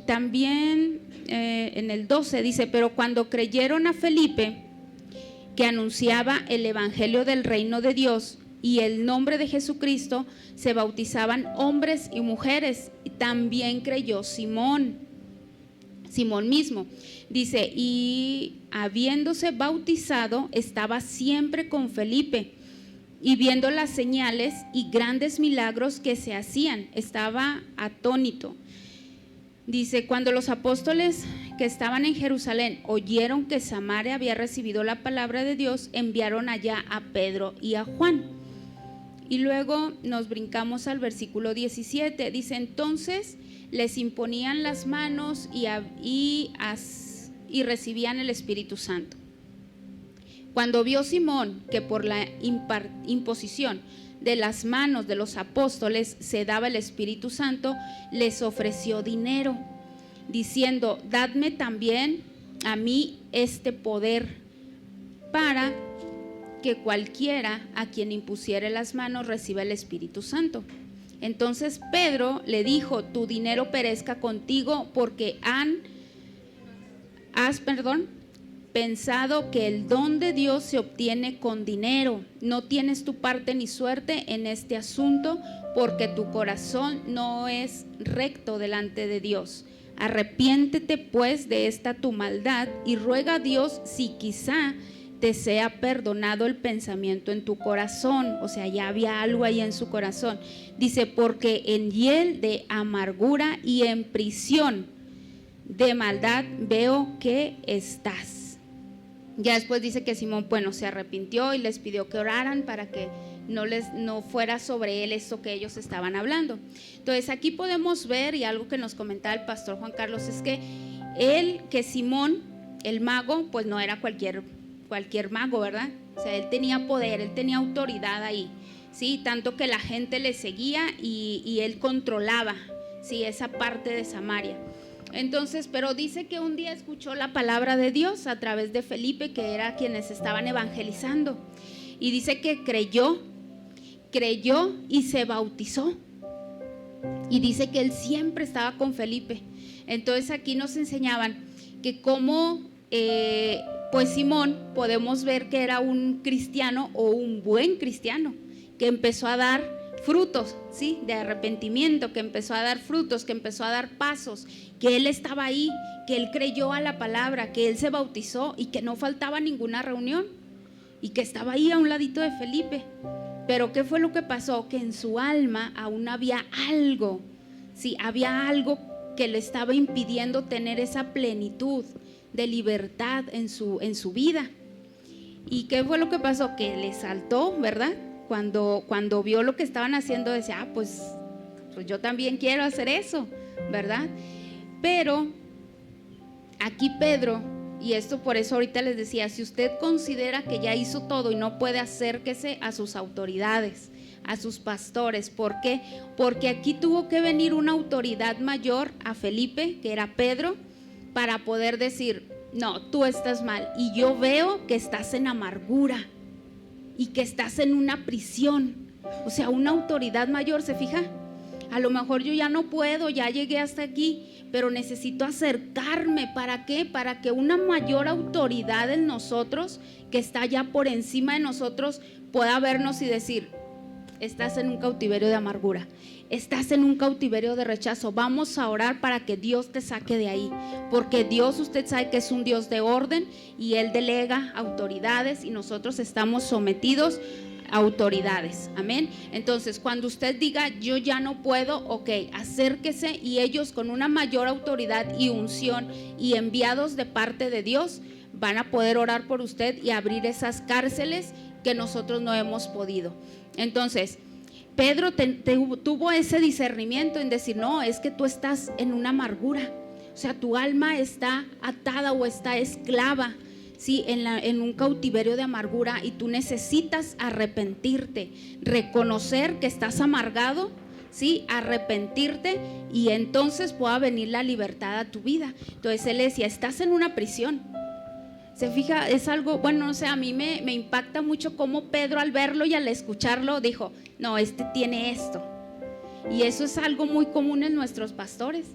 también en el 12, dice, pero cuando creyeron a Felipe, que anunciaba el evangelio del reino de Dios y el nombre de Jesucristo, se bautizaban hombres y mujeres, y también creyó Simón mismo. Dice, y habiéndose bautizado, estaba siempre con Felipe, y viendo las señales y grandes milagros que se hacían, estaba atónito. Dice, cuando los apóstoles que estaban en Jerusalén oyeron que Samaria había recibido la palabra de Dios, enviaron allá a Pedro y a Juan. Y luego nos brincamos al versículo 17, dice, entonces les imponían las manos y recibían el Espíritu Santo. Cuando vio Simón que por la imposición de las manos de los apóstoles se daba el Espíritu Santo, les ofreció dinero, diciendo, dadme también a mí este poder, para que cualquiera a quien impusiere las manos reciba el Espíritu Santo. Entonces Pedro le dijo, tu dinero perezca contigo, porque has pensado que el don de Dios se obtiene con dinero. No tienes tu parte ni suerte en este asunto, porque tu corazón no es recto delante de Dios. Arrepiéntete pues de esta tu maldad y ruega a Dios si quizá te sea perdonado el pensamiento en tu corazón. O sea, ya había algo ahí en su corazón. Dice, porque en hiel de amargura y en prisión de maldad veo que estás. Ya después dice que Simón, bueno, se arrepintió y les pidió que oraran para que no fuera sobre él esto que ellos estaban hablando. Entonces aquí podemos ver, y algo que nos comentaba el pastor Juan Carlos, es que Simón, el mago, pues no era cualquier mago, ¿verdad? O sea, él tenía poder, él tenía autoridad ahí, ¿sí? Tanto que la gente le seguía y él controlaba, ¿sí? Esa parte de Samaria. Entonces, pero dice que un día escuchó la palabra de Dios a través de Felipe, que era quienes estaban evangelizando, y dice que creyó y se bautizó, y dice que él siempre estaba con Felipe. Entonces aquí nos enseñaban que como pues Simón, podemos ver que era un cristiano o un buen cristiano, que empezó a dar frutos, ¿sí? De arrepentimiento, que empezó a dar frutos, que empezó a dar pasos, que él estaba ahí, que él creyó a la palabra, que él se bautizó y que no faltaba ninguna reunión y que estaba ahí a un ladito de Felipe. Pero ¿qué fue lo que pasó? Que en su alma aún había algo, sí, había algo que le estaba impidiendo tener esa plenitud de libertad en su vida. ¿Y qué fue lo que pasó? Que le saltó, ¿verdad? Cuando vio lo que estaban haciendo, decía, pues yo también quiero hacer eso, ¿verdad? Pero aquí Pedro, y esto por eso ahorita les decía, si usted considera que ya hizo todo y no puede, acérquese a sus autoridades, a sus pastores. ¿Por qué? Porque aquí tuvo que venir una autoridad mayor a Felipe, que era Pedro, para poder decir, no, tú estás mal y yo veo que estás en amargura y que estás en una prisión. O sea, una autoridad mayor, ¿se fija? A lo mejor yo ya no puedo, ya llegué hasta aquí, pero necesito acercarme. ¿Para qué? Para que una mayor autoridad en nosotros, que está ya por encima de nosotros, pueda vernos y decir, estás en un cautiverio de amargura, estás en un cautiverio de rechazo, vamos a orar para que Dios te saque de ahí, porque Dios, usted sabe que es un Dios de orden y Él delega autoridades y nosotros estamos sometidos a autoridades, amén. Entonces cuando usted diga yo ya no puedo, ok, acérquese y ellos con una mayor autoridad y unción y enviados de parte de Dios van a poder orar por usted y abrir esas cárceles que nosotros no hemos podido. Entonces Pedro tuvo ese discernimiento en decir, no, es que tú estás en una amargura, o sea, tu alma está atada o está esclava, ¿sí? En un cautiverio de amargura, y tú necesitas arrepentirte, reconocer que estás amargado, ¿sí? Arrepentirte, y entonces pueda venir la libertad a tu vida. Entonces él decía, estás en una prisión, Se fija, es algo, bueno, o sea, a mí me impacta mucho cómo Pedro al verlo y al escucharlo dijo, no, este tiene esto. Y eso es algo muy común en nuestros pastores.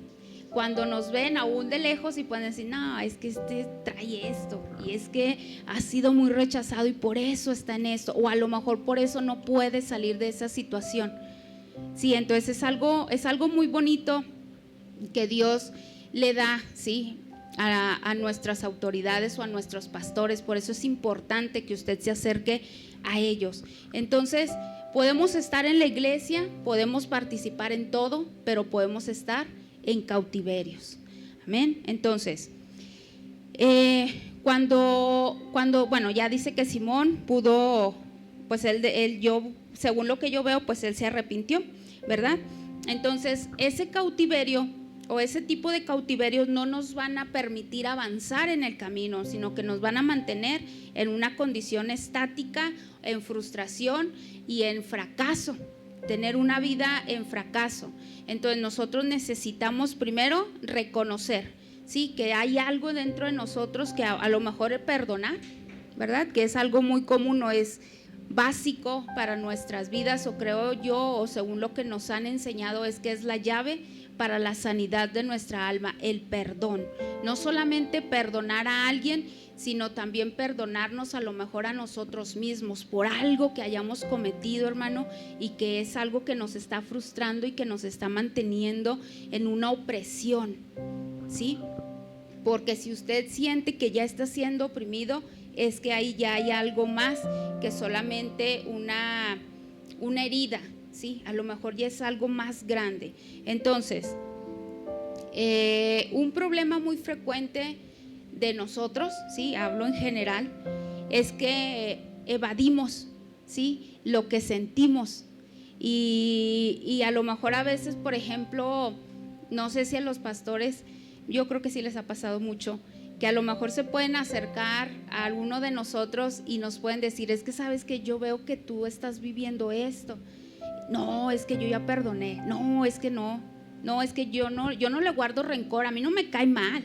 Cuando nos ven aún de lejos y pueden decir, no, es que este trae esto, y es que ha sido muy rechazado y por eso está en esto, o a lo mejor por eso no puede salir de esa situación. Sí, entonces es algo muy bonito que Dios le da, sí, a nuestras autoridades o a nuestros pastores. Por eso es importante que usted se acerque a ellos. Entonces, podemos estar en la iglesia, podemos participar en todo, pero podemos estar en cautiverios. Amén. Entonces, bueno, ya dice que Simón pudo, pues según lo que yo veo, pues él se arrepintió, ¿verdad? Entonces, ese cautiverio o ese tipo de cautiverios no nos van a permitir avanzar en el camino, sino que nos van a mantener en una condición estática, en frustración y en fracaso, tener una vida en fracaso. Entonces nosotros necesitamos primero reconocer, ¿sí?, que hay algo dentro de nosotros que a lo mejor es perdonar, ¿verdad? Que es algo muy común, no es básico para nuestras vidas, o creo yo, o según lo que nos han enseñado, es que es la llave para la sanidad de nuestra alma, el perdón. No solamente perdonar a alguien, sino también perdonarnos a lo mejor a nosotros mismos por algo que hayamos cometido, hermano, y que es algo que nos está frustrando y que nos está manteniendo en una opresión, ¿sí? Porque si usted siente que ya está siendo oprimido, es que ahí ya hay algo más que solamente una herida, ¿sí? A lo mejor ya es algo más grande. Entonces, un problema muy frecuente de nosotros, ¿sí?, hablo en general, es que evadimos, ¿sí?, lo que sentimos. Y a lo mejor a veces, por ejemplo, no sé si a los pastores, yo creo que sí les ha pasado mucho, que a lo mejor se pueden acercar a alguno de nosotros y nos pueden decir, es que sabes que yo veo que tú estás viviendo esto. No, es que yo ya perdoné. No, es que no, es que yo no le guardo rencor, a mí no me cae mal,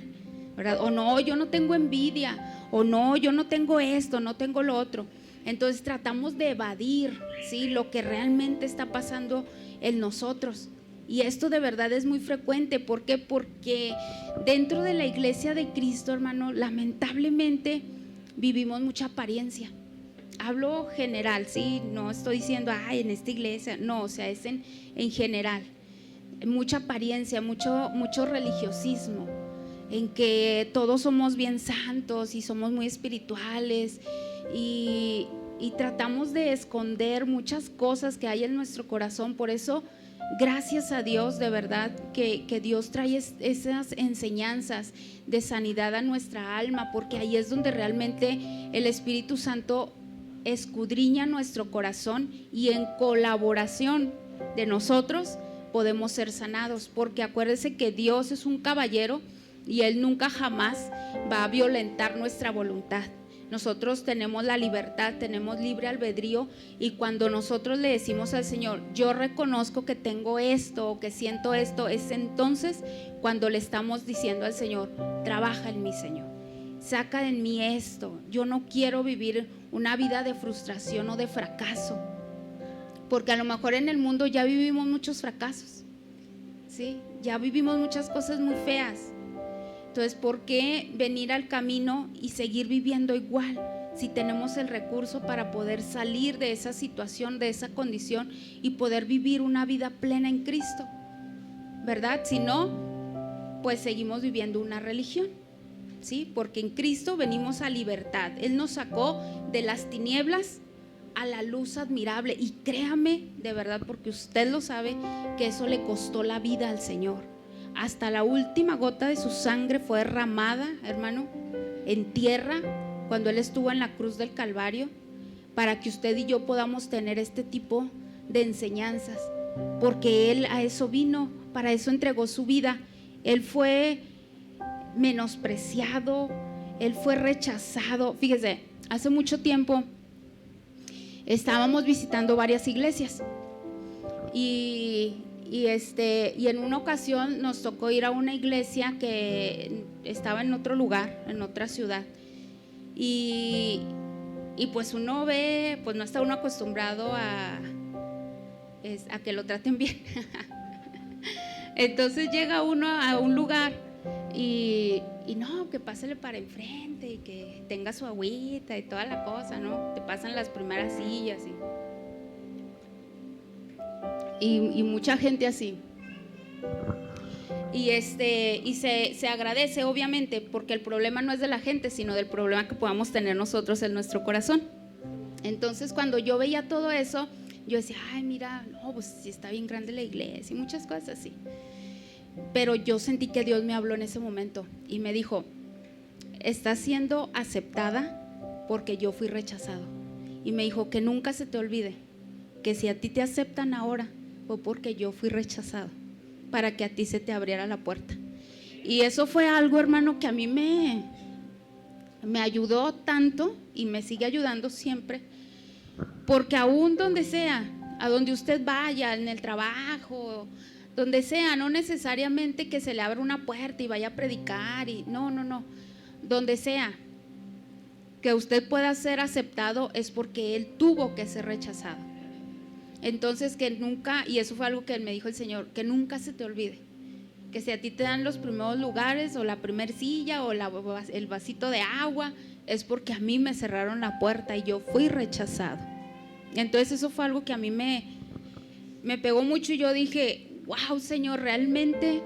¿verdad? O no, yo no tengo envidia, o no, yo no tengo esto, no tengo lo otro. Entonces tratamos de evadir, ¿sí?, lo que realmente está pasando en nosotros. Y esto de verdad es muy frecuente. ¿Por qué? Porque dentro de la iglesia de Cristo, hermano, lamentablemente vivimos mucha apariencia. Hablo general, sí, no estoy diciendo, ay, en esta iglesia, no, o sea, es en general. Mucha apariencia, mucho religiosismo, en que todos somos bien santos y somos muy espirituales y tratamos de esconder muchas cosas que hay en nuestro corazón. Por eso, gracias a Dios, de verdad, que Dios trae esas enseñanzas de sanidad a nuestra alma, porque ahí es donde realmente el Espíritu Santo escudriña nuestro corazón y en colaboración de nosotros podemos ser sanados, porque acuérdese que Dios es un caballero y Él nunca jamás va a violentar nuestra voluntad. Nosotros tenemos la libertad, tenemos libre albedrío, y cuando nosotros le decimos al Señor, yo reconozco que tengo esto o que siento esto, es entonces cuando le estamos diciendo al Señor, trabaja en mí, Señor, saca en mí esto. Yo no quiero vivir una vida de frustración o de fracaso, porque a lo mejor en el mundo ya vivimos muchos fracasos, ¿sí? Ya vivimos muchas cosas muy feas. Entonces, ¿por qué venir al camino y seguir viviendo igual si tenemos el recurso para poder salir de esa situación, de esa condición, y poder vivir una vida plena en Cristo, ¿verdad? Si no, pues seguimos viviendo una religión, ¿sí? Porque en Cristo venimos a libertad. Él nos sacó de las tinieblas a la luz admirable, y créame, de verdad, porque usted lo sabe, que eso le costó la vida al Señor. Hasta la última gota de su sangre fue derramada, hermano, en tierra, cuando Él estuvo en la cruz del Calvario, para que usted y yo podamos tener este tipo de enseñanzas, porque Él a eso vino, para eso entregó su vida. Él fue menospreciado, Él fue rechazado. Fíjese, hace mucho tiempo estábamos visitando varias iglesias y en una ocasión nos tocó ir a una iglesia que estaba en otro lugar, en otra ciudad, y pues uno ve, pues no está uno acostumbrado a que lo traten bien. Entonces llega uno a un lugar y no, que pásele para enfrente y que tenga su agüita y toda la cosa, ¿no? Te pasan las primeras sillas y mucha gente así. Y se agradece, obviamente, porque el problema no es de la gente, sino del problema que podamos tener nosotros en nuestro corazón. Entonces, cuando yo veía todo eso, yo decía, ay, mira, no, pues sí está bien grande la iglesia y muchas cosas así. Pero yo sentí que Dios me habló en ese momento y me dijo, estás siendo aceptada porque yo fui rechazado. Y me dijo que nunca se te olvide que si a ti te aceptan ahora fue porque yo fui rechazado, para que a ti se te abriera la puerta. Y eso fue algo, hermano, que a mí me ayudó tanto y me sigue ayudando siempre, porque aún donde sea, a donde usted vaya, en el trabajo, donde sea, no necesariamente que se le abra una puerta y vaya a predicar, y no, donde sea que usted pueda ser aceptado es porque él tuvo que ser rechazado. Entonces que nunca, y eso fue algo que me dijo el Señor, que nunca se te olvide que si a ti te dan los primeros lugares o la primer silla o el vasito de agua, es porque a mí me cerraron la puerta y yo fui rechazado. Entonces eso fue algo que a mí me pegó mucho y yo dije, wow, Señor, realmente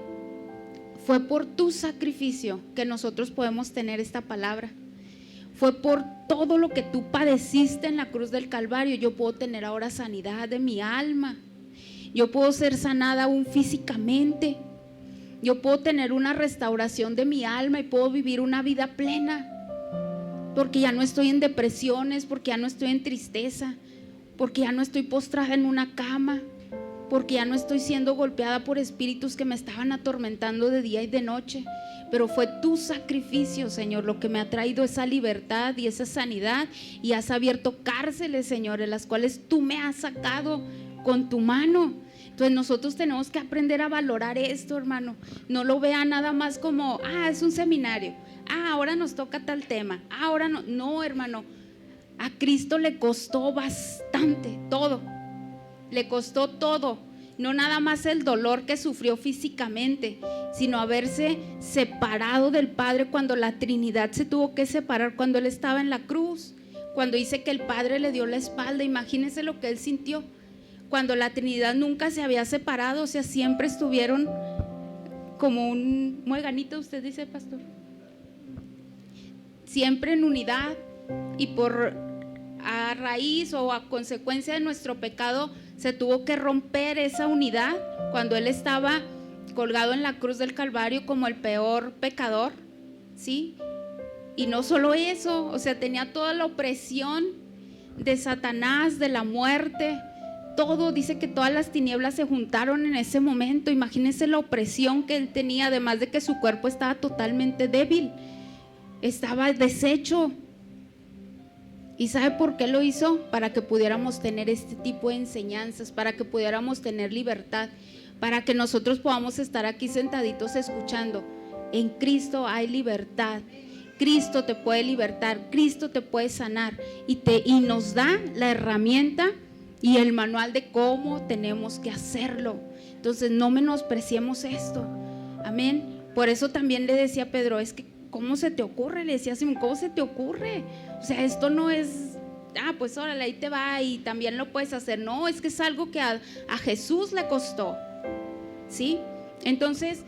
fue por tu sacrificio que nosotros podemos tener esta palabra. Fue por todo lo que tú padeciste en la cruz del Calvario. Yo puedo tener ahora sanidad de mi alma. Yo puedo ser sanada aún físicamente. Yo puedo tener una restauración de mi alma y puedo vivir una vida plena. Porque ya no estoy en depresiones, porque ya no estoy en tristeza, porque ya no estoy postrada en una cama, porque ya no estoy siendo golpeada por espíritus que me estaban atormentando de día y de noche. Pero fue tu sacrificio, Señor, lo que me ha traído esa libertad y esa sanidad, y has abierto cárceles, Señor, en las cuales tú me has sacado con tu mano. Entonces nosotros tenemos que aprender a valorar esto, hermano. No lo vea nada más como, es un seminario, ahora nos toca tal tema, ahora no. No, hermano, a Cristo le costó bastante, todo. Le costó todo. No nada más el dolor que sufrió físicamente, sino haberse separado del Padre cuando la Trinidad se tuvo que separar, cuando Él estaba en la cruz, cuando dice que el Padre le dio la espalda. Imagínense lo que Él sintió cuando la Trinidad nunca se había separado, o sea, siempre estuvieron como un mueganito, usted dice, pastor, siempre en unidad. Y a raíz o a consecuencia de nuestro pecado se tuvo que romper esa unidad cuando Él estaba colgado en la cruz del Calvario como el peor pecador, ¿sí? Y no solo eso, o sea, tenía toda la opresión de Satanás, de la muerte, todo. Dice que todas las tinieblas se juntaron en ese momento. Imagínense la opresión que Él tenía, además de que su cuerpo estaba totalmente débil, estaba deshecho. ¿Y sabe por qué lo hizo? Para que pudiéramos tener este tipo de enseñanzas, para que pudiéramos tener libertad, para que nosotros podamos estar aquí sentaditos escuchando. En Cristo hay libertad. Cristo te puede libertar, Cristo te puede sanar y nos da la herramienta y el manual de cómo tenemos que hacerlo. Entonces no menospreciemos esto. Amén. Por eso también le decía a Pedro, es que ¿cómo se te ocurre? Le decía a Simón, ¿cómo se te ocurre? O sea, esto no es, pues órale, ahí te va y también lo puedes hacer. No, es que es algo que a Jesús le costó, ¿sí? Entonces,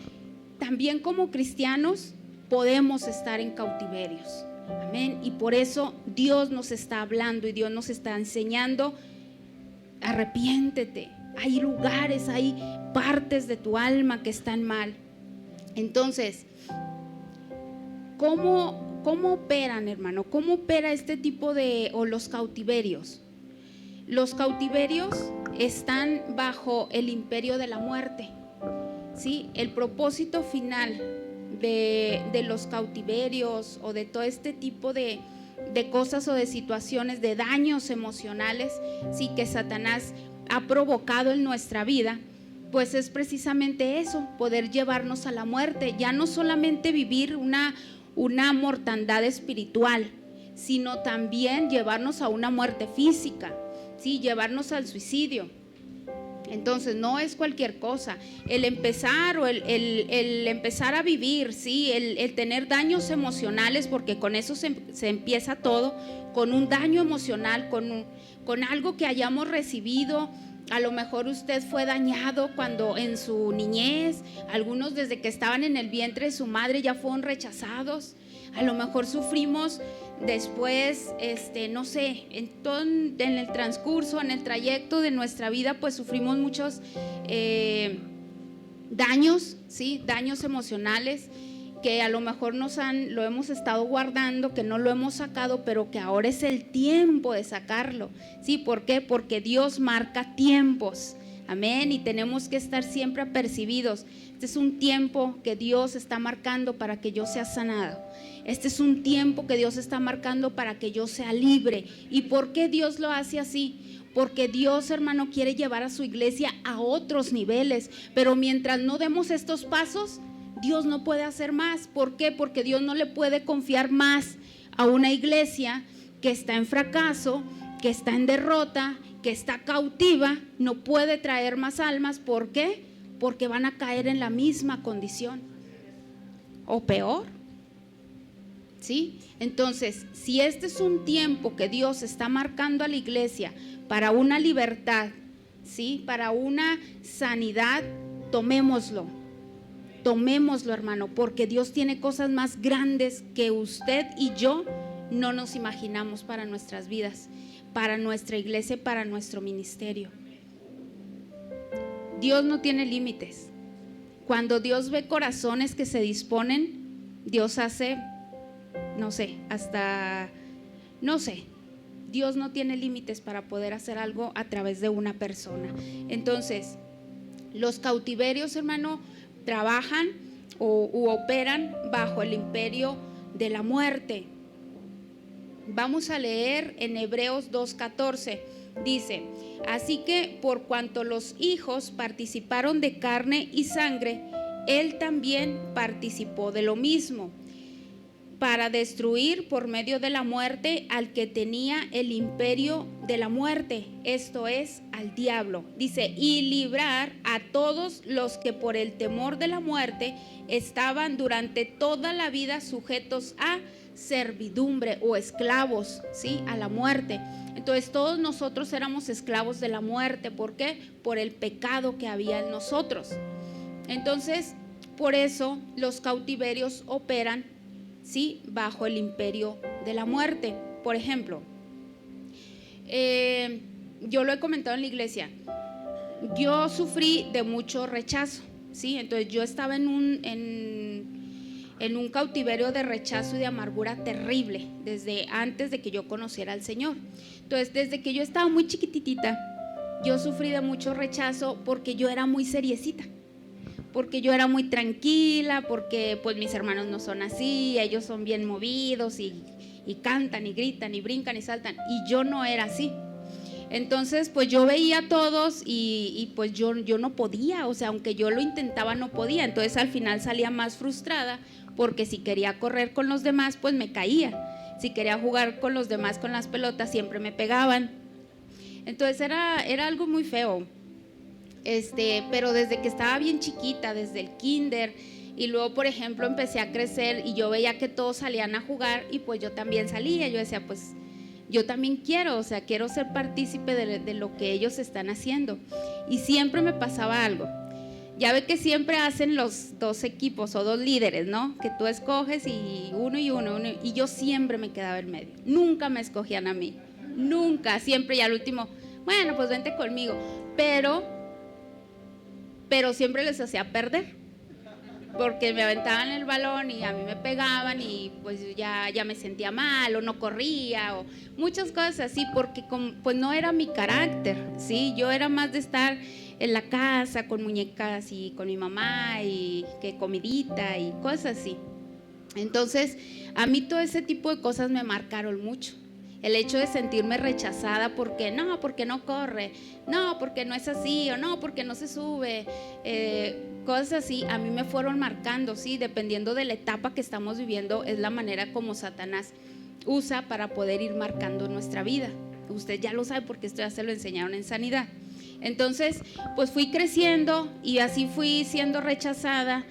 también como cristianos podemos estar en cautiverios, amén. Y por eso Dios nos está hablando y Dios nos está enseñando, arrepiéntete. Hay lugares, hay partes de tu alma que están mal. Entonces, ¿cómo operan, hermano? ¿Cómo opera este tipo o los cautiverios? Los cautiverios están bajo el imperio de la muerte, ¿sí? El propósito final de los cautiverios o de todo este tipo de cosas o de situaciones, de daños emocionales, sí, que Satanás ha provocado en nuestra vida, pues es precisamente eso, poder llevarnos a la muerte. Ya no solamente vivir una mortandad espiritual, sino también llevarnos a una muerte física, ¿sí? Llevarnos al suicidio. Entonces no es cualquier cosa, el empezar o el empezar a vivir, ¿sí? El tener daños emocionales, porque con eso se empieza todo, con un daño emocional, con algo que hayamos recibido. A lo mejor usted fue dañado cuando en su niñez, algunos desde que estaban en el vientre de su madre ya fueron rechazados. A lo mejor sufrimos después, no sé, en el transcurso, en el trayecto de nuestra vida, pues sufrimos muchos daños, ¿sí? Daños emocionales que a lo mejor lo hemos estado guardando, que no lo hemos sacado, pero que ahora es el tiempo de sacarlo, ¿sí? ¿Por qué? Porque Dios marca tiempos, amén, y tenemos que estar siempre apercibidos. Este es un tiempo que Dios está marcando para que yo sea sanado. Este es un tiempo que Dios está marcando para que yo sea libre. ¿Y por qué Dios lo hace así? Porque Dios, hermano, quiere llevar a su iglesia a otros niveles, pero mientras no demos estos pasos, Dios no puede hacer más. ¿Por qué? Porque Dios no le puede confiar más a una iglesia que está en fracaso, que está en derrota, que está cautiva. No puede traer más almas. ¿Por qué? Porque van a caer en la misma condición o peor, ¿sí? Entonces, si este es un tiempo que Dios está marcando a la iglesia para una libertad, ¿sí? Para una sanidad, tomémoslo, hermano, porque Dios tiene cosas más grandes que usted y yo no nos imaginamos para nuestras vidas, para nuestra iglesia, para nuestro ministerio. Dios no tiene límites. Cuando Dios ve corazones que se disponen, Dios hace, Dios no tiene límites para poder hacer algo a través de una persona. Entonces, los cautiverios, hermano, trabajan u operan bajo el imperio de la muerte. Vamos a leer en Hebreos 2:14. Dice: así que por cuanto los hijos participaron de carne y sangre, él también participó de lo mismo, para destruir por medio de la muerte al que tenía el imperio de la muerte, esto es, al diablo. Dice: y librar a todos los que por el temor de la muerte estaban durante toda la vida sujetos a servidumbre o esclavos, ¿sí? A la muerte. Entonces todos nosotros éramos esclavos de la muerte. ¿Por qué? Por el pecado que había en nosotros. Entonces, por eso los cautiverios operan, ¿sí? Bajo el imperio de la muerte. Por ejemplo, yo lo he comentado en la iglesia, yo sufrí de mucho rechazo, ¿sí? Entonces yo estaba en un cautiverio de rechazo y de amargura terrible desde antes de que yo conociera al Señor. Entonces, desde que yo estaba muy chiquititita, yo sufrí de mucho rechazo porque yo era muy seriecita, porque yo era muy tranquila, porque pues mis hermanos no son así, ellos son bien movidos y cantan y gritan y brincan y saltan, y yo no era así. Entonces pues yo veía a todos y pues yo no podía, o sea, aunque yo lo intentaba no podía. Entonces al final salía más frustrada, porque si quería correr con los demás pues me caía, si quería jugar con los demás con las pelotas siempre me pegaban. Entonces era algo muy feo. Pero desde que estaba bien chiquita, desde el kinder, y luego por ejemplo empecé a crecer y yo veía que todos salían a jugar y pues yo también salía. Yo decía, pues yo también quiero, o sea, quiero ser partícipe de lo que ellos están haciendo. Y siempre me pasaba algo. Ya ve que siempre hacen los dos equipos o dos líderes, ¿no? Que tú escoges y uno, y yo siempre me quedaba en medio. Nunca me escogían a mí, nunca, siempre, y al último, bueno, pues vente conmigo, pero siempre les hacía perder, porque me aventaban el balón y a mí me pegaban y pues ya me sentía mal, o no corría, o muchas cosas así, porque pues no era mi carácter, ¿sí? Yo era más de estar en la casa con muñecas y con mi mamá y que comidita y cosas así. Entonces a mí todo ese tipo de cosas me marcaron mucho. El hecho de sentirme rechazada porque no corre, no, porque no es así, o no, porque no se sube, cosas así, a mí me fueron marcando, ¿sí? Dependiendo de la etapa que estamos viviendo, es la manera como Satanás usa para poder ir marcando nuestra vida. Usted ya lo sabe porque esto ya se lo enseñaron en sanidad. Entonces, pues fui creciendo y así fui siendo rechazada.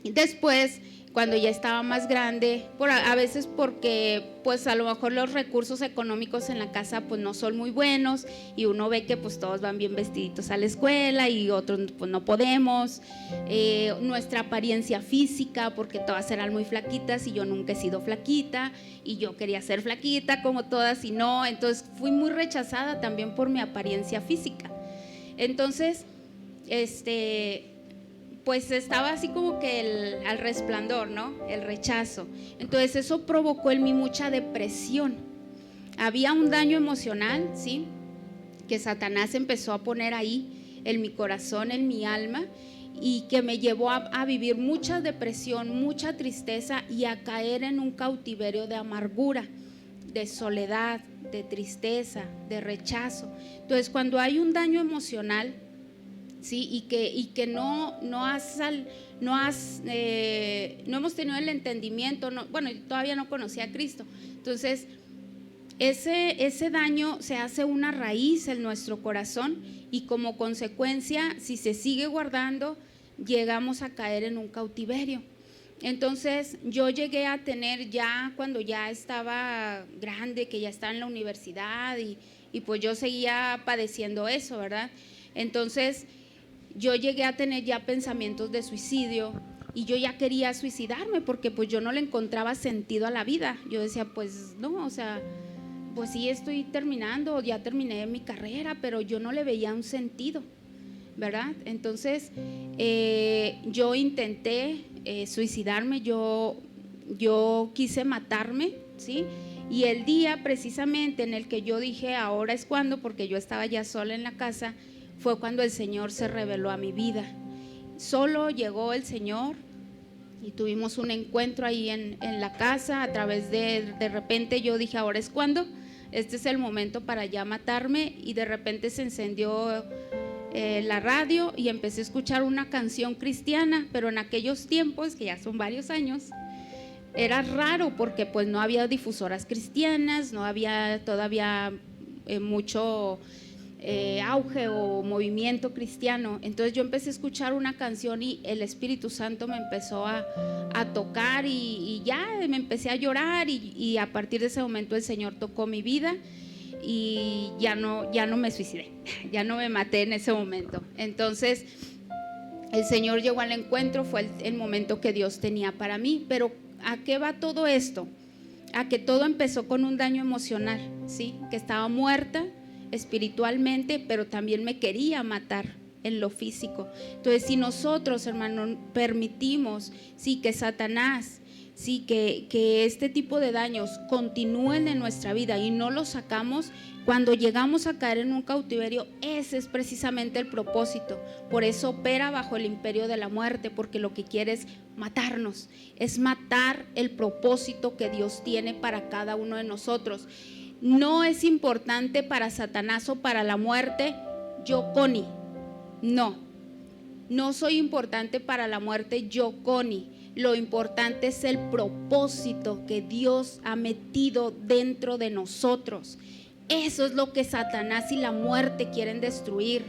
Después, cuando ya estaba más grande, a veces porque pues a lo mejor los recursos económicos en la casa pues no son muy buenos y uno ve que pues todos van bien vestiditos a la escuela y otros pues no podemos, nuestra apariencia física, porque todas eran muy flaquitas y yo nunca he sido flaquita y yo quería ser flaquita como todas y no, entonces fui muy rechazada también por mi apariencia física. Entonces, pues estaba así como que al resplandor, ¿no? El rechazo. Entonces eso provocó en mí mucha depresión. Había un daño emocional, ¿sí? Que Satanás empezó a poner ahí en mi corazón, en mi alma, y que me llevó a vivir mucha depresión, mucha tristeza y a caer en un cautiverio de amargura, de soledad, de tristeza, de rechazo. Entonces cuando hay un daño emocional, sí, y que no hemos tenido el entendimiento, bueno, todavía no conocía a Cristo. Entonces, ese daño se hace una raíz en nuestro corazón y como consecuencia, si se sigue guardando, llegamos a caer en un cautiverio. Entonces, yo llegué a tener ya cuando ya estaba grande, que ya estaba en la universidad y pues yo seguía padeciendo eso, ¿verdad? Entonces, yo llegué a tener ya pensamientos de suicidio y yo ya quería suicidarme porque pues yo no le encontraba sentido a la vida. Yo decía, pues no, o sea, pues sí estoy terminando, ya terminé mi carrera, pero yo no le veía un sentido, ¿verdad? Entonces yo intenté suicidarme, yo quise matarme, ¿sí? Y el día precisamente en el que yo dije, ahora es cuando, porque yo estaba ya sola en la casa, fue cuando el Señor se reveló a mi vida. Solo llegó el Señor y tuvimos un encuentro ahí en la casa. A través de repente yo dije, ahora es cuando, este es el momento para ya matarme. Y de repente se encendió la radio y empecé a escuchar una canción cristiana, pero en aquellos tiempos, que ya son varios años, era raro porque pues no había difusoras cristianas, no había todavía mucho auge o movimiento cristiano. Entonces yo empecé a escuchar una canción y el Espíritu Santo me empezó a tocar y ya me empecé a llorar y a partir de ese momento el Señor tocó mi vida y ya no me suicidé, ya no me maté en ese momento. Entonces el Señor llegó al encuentro, fue el momento que Dios tenía para mí. Pero ¿a qué va todo esto? A que todo empezó con un daño emocional, ¿sí? Que estaba muerta espiritualmente, pero también me quería matar en lo físico. Entonces, si nosotros, hermanos, permitimos, sí, que Satanás, sí, que este tipo de daños continúen en nuestra vida y no los sacamos, cuando llegamos a caer en un cautiverio, ese es precisamente el propósito. Por eso opera bajo el imperio de la muerte, porque lo que quiere es matarnos, es matar el propósito que Dios tiene para cada uno de nosotros. No es importante para Satanás o para la muerte, yo, Connie. No soy importante para la muerte, yo, Connie. Lo importante es el propósito que Dios ha metido dentro de nosotros. Eso es lo que Satanás y la muerte quieren destruir.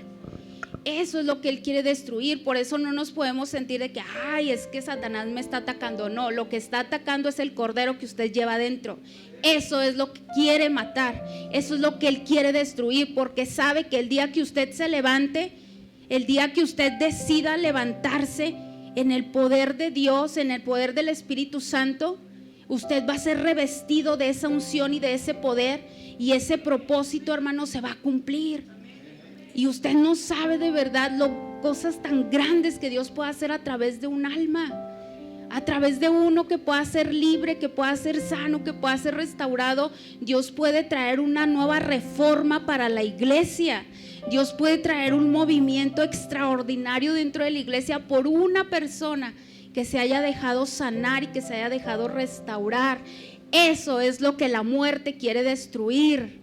Eso es lo que él quiere destruir. Por eso no nos podemos sentir de que, ay, es que Satanás me está atacando. No, lo que está atacando es el cordero que usted lleva dentro. Eso es lo que quiere matar. Eso es lo que él quiere destruir, porque sabe que el día que usted se levante, el día que usted decida levantarse en el poder de Dios, en el poder del Espíritu Santo, usted va a ser revestido de esa unción y de ese poder, y ese propósito, hermano, se va a cumplir. Y usted no sabe de verdad cosas tan grandes que Dios puede hacer a través de un alma, a través de uno que pueda ser libre, que pueda ser sano, que pueda ser restaurado. Dios puede traer una nueva reforma para la iglesia. Dios puede traer un movimiento extraordinario dentro de la iglesia por una persona que se haya dejado sanar y que se haya dejado restaurar. Eso es lo que la muerte quiere destruir.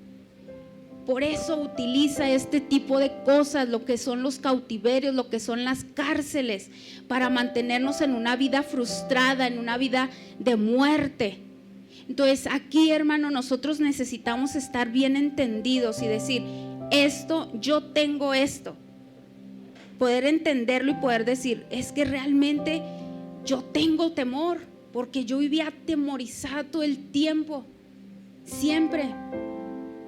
Por eso utiliza este tipo de cosas, lo que son los cautiverios, lo que son las cárceles, para mantenernos en una vida frustrada, en una vida de muerte. Entonces aquí, hermano, nosotros necesitamos estar bien entendidos y decir, yo tengo esto, poder entenderlo y poder decir, es que realmente yo tengo temor, porque yo vivía atemorizada todo el tiempo, siempre.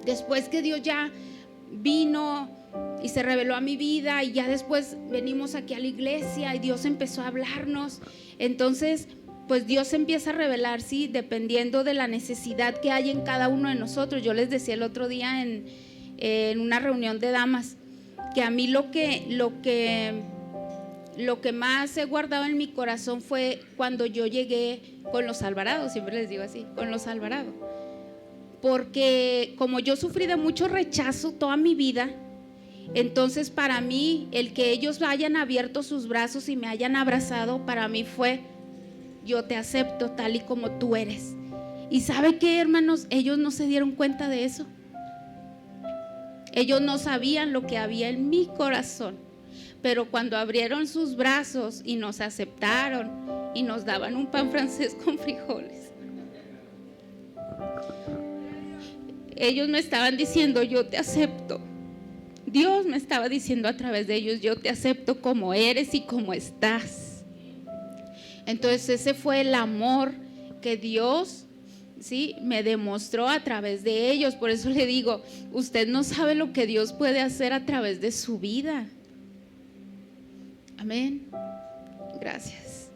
Después que Dios ya vino y se reveló a mi vida, y ya después venimos aquí a la iglesia y Dios empezó a hablarnos, entonces pues Dios empieza a revelar, sí, dependiendo de la necesidad que hay en cada uno de nosotros. Yo les decía el otro día en una reunión de damas, que a mí lo que más he guardado en mi corazón fue cuando yo llegué con los Alvarado, siempre les digo así, con los Alvarado, porque como yo sufrí de mucho rechazo toda mi vida, entonces para mí el que ellos hayan abierto sus brazos y me hayan abrazado, para mí fue: yo te acepto tal y como tú eres. Y ¿sabe qué, hermanos? Ellos no se dieron cuenta de eso. Ellos no sabían lo que había en mi corazón, pero cuando abrieron sus brazos y nos aceptaron y nos daban un pan francés con frijoles, ellos me estaban diciendo: yo te acepto. Dios me estaba diciendo a través de ellos: yo te acepto como eres y como estás. Entonces ese fue el amor que Dios, ¿sí?, me demostró a través de ellos. Por eso le digo, usted no sabe lo que Dios puede hacer a través de su vida. Amén. Gracias.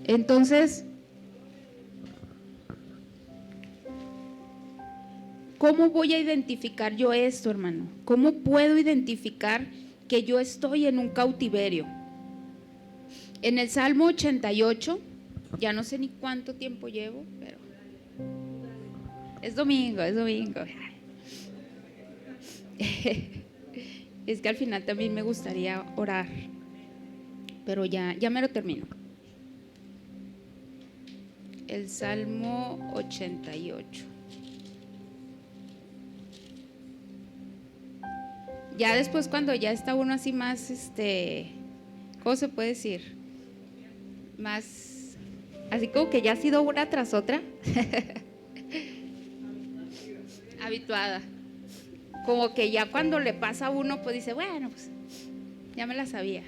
Entonces, ¿cómo voy a identificar yo esto, hermano? ¿Cómo puedo identificar que yo estoy en un cautiverio? En el Salmo 88, ya no sé ni cuánto tiempo llevo, pero es domingo. Es que al final también me gustaría orar, pero ya me lo termino. El Salmo 88. Ya después, cuando ya está uno así más, ¿cómo se puede decir? Más, así como que ya ha sido una tras otra. Habituada. Como que ya cuando le pasa a uno, pues dice, bueno, pues ya me la sabía.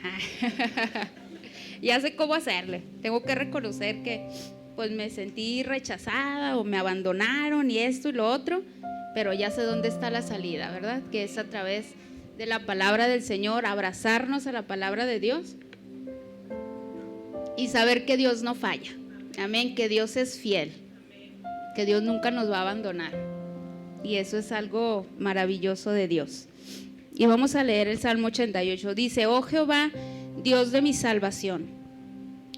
Ya sé cómo hacerle. Tengo que reconocer que pues me sentí rechazada o me abandonaron y esto y lo otro, pero ya sé dónde está la salida, ¿verdad? Que es a través de la palabra del Señor, abrazarnos a la palabra de Dios y saber que Dios no falla. Amén, que Dios es fiel, que Dios nunca nos va a abandonar, y eso es algo maravilloso de Dios. Y vamos a leer el Salmo 88. Dice: oh Jehová, Dios de mi salvación,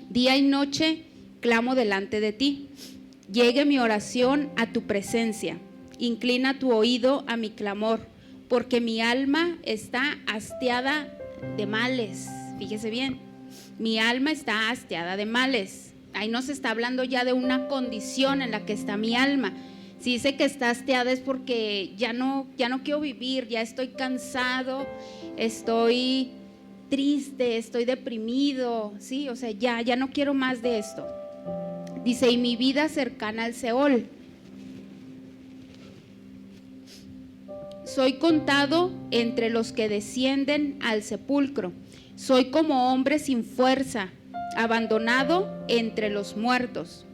día y noche clamo delante de ti. Llegue mi oración a tu presencia, inclina tu oído a mi clamor, porque mi alma está hastiada de males. Fíjese bien, mi alma está hastiada de males. Ahí no se está hablando ya de una condición en la que está mi alma. Si dice que está hastiada es porque ya no quiero vivir, ya estoy cansado, estoy triste, estoy deprimido, ¿sí? O sea, ya no quiero más de esto. Dice: y mi vida cercana al Seol. Soy contado entre los que descienden al sepulcro. Soy como hombre sin fuerza, abandonado entre los muertos.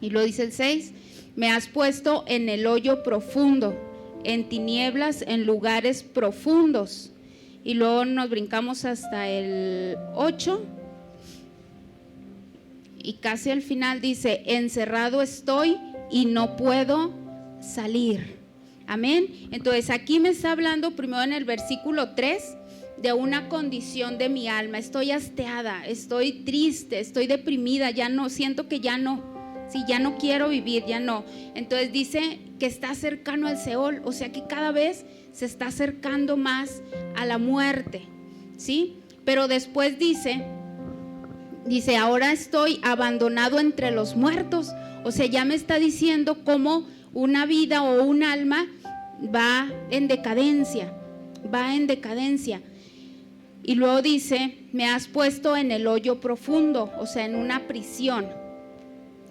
Y lo dice el 6: me has puesto en el hoyo profundo, en tinieblas, en lugares profundos. Y luego nos brincamos hasta el 8 y casi al final dice: encerrado estoy y no puedo salir. Amén. Entonces aquí me está hablando primero en el versículo 3 de una condición de mi alma. Estoy hastiada, estoy triste, estoy deprimida, ya no, siento que ya no, sí, ya no quiero vivir, ya no. Entonces dice que está cercano al Seol, o sea que cada vez se está acercando más a la muerte, ¿sí? Pero después dice, ahora estoy abandonado entre los muertos. O sea, ya me está diciendo cómo una vida o un alma va en decadencia. Y luego dice: me has puesto en el hoyo profundo, o sea, en una prisión.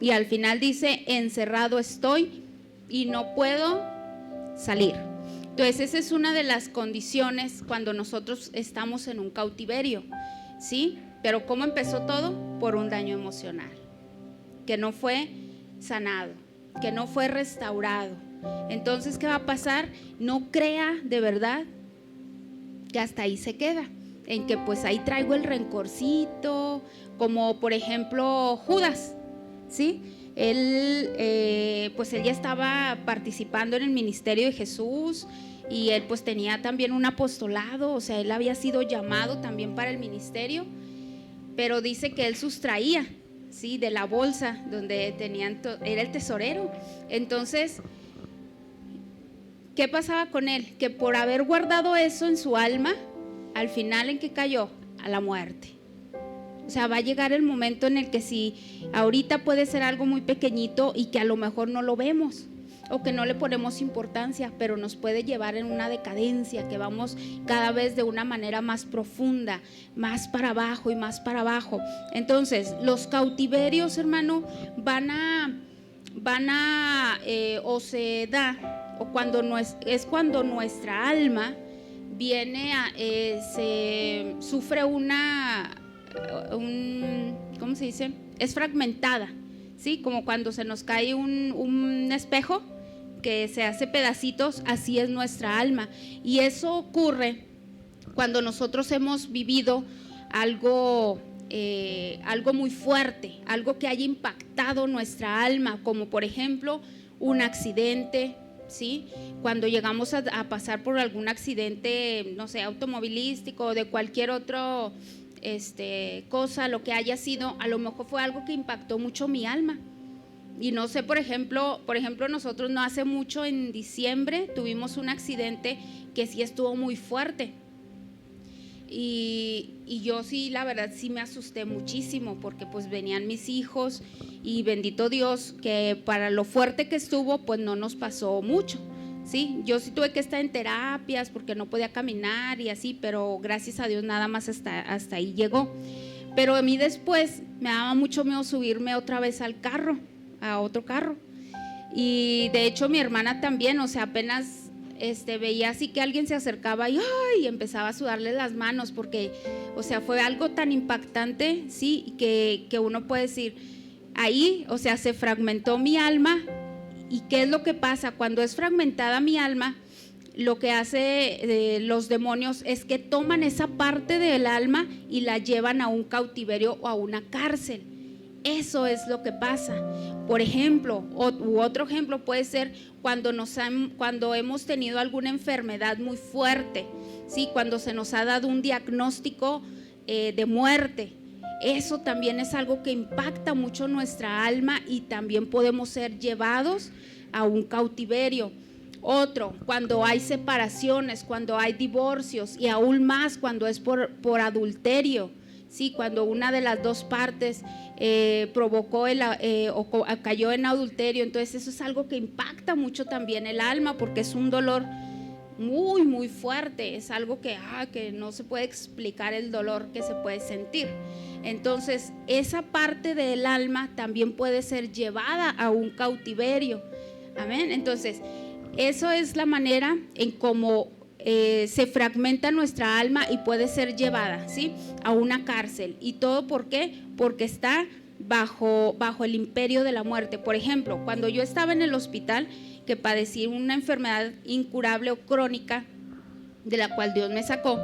Y al final dice, encerrado estoy y no puedo salir. Entonces esa es una de las condiciones cuando nosotros estamos en un cautiverio, ¿sí? Pero ¿cómo empezó todo? Por un daño emocional, que no fue sanado, que no fue restaurado. Entonces, ¿qué va a pasar? No crea de verdad que hasta ahí se queda, en que pues ahí traigo el rencorcito, como por ejemplo Judas, ¿sí? Él ya estaba participando en el ministerio de Jesús y él pues tenía también un apostolado, o sea, él había sido llamado también para el ministerio, pero dice que él sustraía, ¿sí?, de la bolsa donde tenían, era el tesorero. Entonces, ¿qué pasaba con él? Que por haber guardado eso en su alma, al final, ¿en qué cayó? A la muerte. O sea, va a llegar el momento en el que si ahorita puede ser algo muy pequeñito y que a lo mejor no lo vemos o que no le ponemos importancia, pero nos puede llevar en una decadencia, que vamos cada vez de una manera más profunda, más para abajo y más para abajo. Entonces, los cautiverios, hermano, o se da, o cuando es cuando nuestra alma viene se sufre ¿cómo se dice? Es fragmentada, ¿sí? Como cuando se nos cae un espejo que se hace pedacitos, así es nuestra alma. Y eso ocurre cuando nosotros hemos vivido algo muy fuerte, algo que haya impactado nuestra alma, como por ejemplo un accidente, ¿sí? Cuando llegamos a pasar por algún accidente, no sé, automovilístico o de cualquier otro cosa, lo que haya sido, a lo mejor fue algo que impactó mucho mi alma. Y no sé, por ejemplo, nosotros no hace mucho, en diciembre, tuvimos un accidente que sí estuvo muy fuerte. Y yo sí, la verdad, sí me asusté muchísimo, porque pues venían mis hijos y bendito Dios que para lo fuerte que estuvo, pues no nos pasó mucho, ¿sí? Yo sí tuve que estar en terapias porque no podía caminar y así, pero gracias a Dios nada más hasta ahí llegó. Pero a mí después me daba mucho miedo subirme otra vez al carro, a otro carro. Y de hecho mi hermana también, o sea, apenas veía así que alguien se acercaba y ¡ay!, empezaba a sudarle las manos, porque, o sea, fue algo tan impactante, sí, que uno puede decir, ahí, o sea, se fragmentó mi alma. ¿Y qué es lo que pasa? Cuando es fragmentada mi alma, lo que hace los demonios es que toman esa parte del alma y la llevan a un cautiverio o a una cárcel. Eso es lo que pasa. Por ejemplo, u otro ejemplo puede ser cuando hemos tenido alguna enfermedad muy fuerte, ¿sí? Cuando se nos ha dado un diagnóstico de muerte. Eso también es algo que impacta mucho nuestra alma y también podemos ser llevados a un cautiverio. Otro, cuando hay separaciones, cuando hay divorcios, y aún más cuando es por adulterio, ¿sí? Cuando una de las dos partes provocó o cayó en adulterio. Entonces eso es algo que impacta mucho también el alma, porque es un dolor muy, muy fuerte, es algo que no se puede explicar el dolor que se puede sentir. Entonces esa parte del alma también puede ser llevada a un cautiverio. Amén. Entonces eso es la manera en cómo se fragmenta nuestra alma y puede ser llevada, ¿sí?, a una cárcel. ¿Y todo por qué? Porque está bajo el imperio de la muerte. Por ejemplo, cuando yo estaba en el hospital, que padecí una enfermedad incurable o crónica, de la cual Dios me sacó,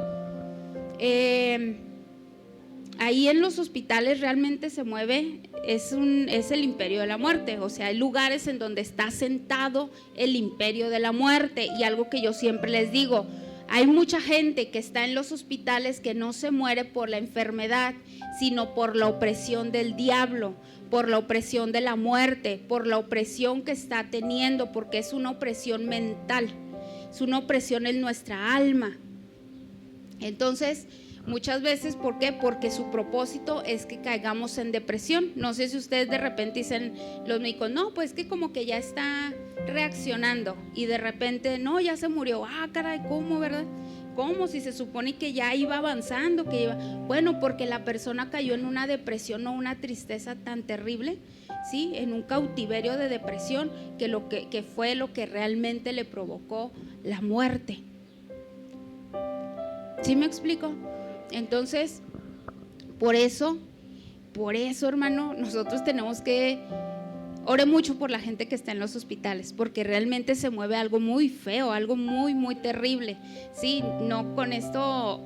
ahí en los hospitales realmente se mueve, es el imperio de la muerte. O sea, hay lugares en donde está sentado el imperio de la muerte. Y algo que yo siempre les digo, hay mucha gente que está en los hospitales que no se muere por la enfermedad, sino por la opresión del diablo, por la opresión de la muerte, por la opresión que está teniendo, porque es una opresión mental, es una opresión en nuestra alma. Entonces, muchas veces, ¿por qué? Porque su propósito es que caigamos en depresión. No sé si ustedes de repente dicen, los médicos, no, pues que como que ya está reaccionando, y de repente, no, ya se murió. Caray, ¿cómo, verdad? ¿Cómo? Si se supone que ya iba avanzando, bueno, porque la persona cayó en una depresión o una tristeza tan terrible, ¿sí? En un cautiverio de depresión, que fue lo que realmente le provocó la muerte. ¿Sí me explico? Entonces, por eso, hermano, nosotros tenemos que ore mucho por la gente que está en los hospitales, porque realmente se mueve algo muy feo, algo muy, muy terrible. Sí, no con esto.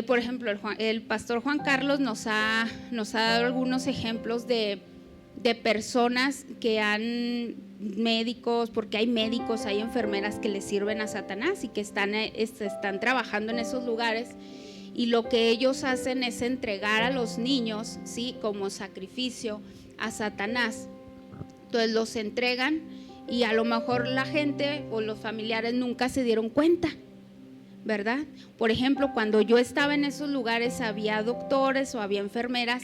Por ejemplo, el pastor Juan Carlos nos ha dado algunos ejemplos de personas que han, médicos, porque hay médicos, hay enfermeras que le sirven a Satanás y que están trabajando en esos lugares, y lo que ellos hacen es entregar a los niños, ¿sí? Como sacrificio a Satanás. Entonces los entregan y a lo mejor la gente o los familiares nunca se dieron cuenta, ¿verdad? Por ejemplo, cuando yo estaba en esos lugares había doctores o había enfermeras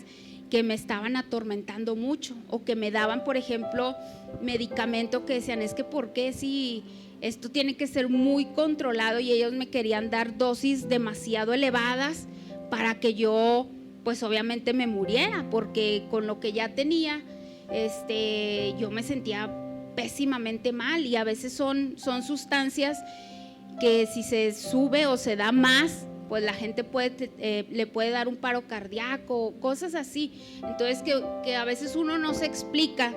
que me estaban atormentando mucho, o que me daban, por ejemplo, medicamento que decían, es que ¿por qué si esto tiene que ser muy controlado? Y ellos me querían dar dosis demasiado elevadas para que yo, pues obviamente me muriera, porque con lo que ya tenía, yo me sentía pésimamente mal, y a veces son sustancias que si se sube o se da más, pues la gente le puede dar un paro cardíaco, cosas así. Entonces que a veces uno no se explica,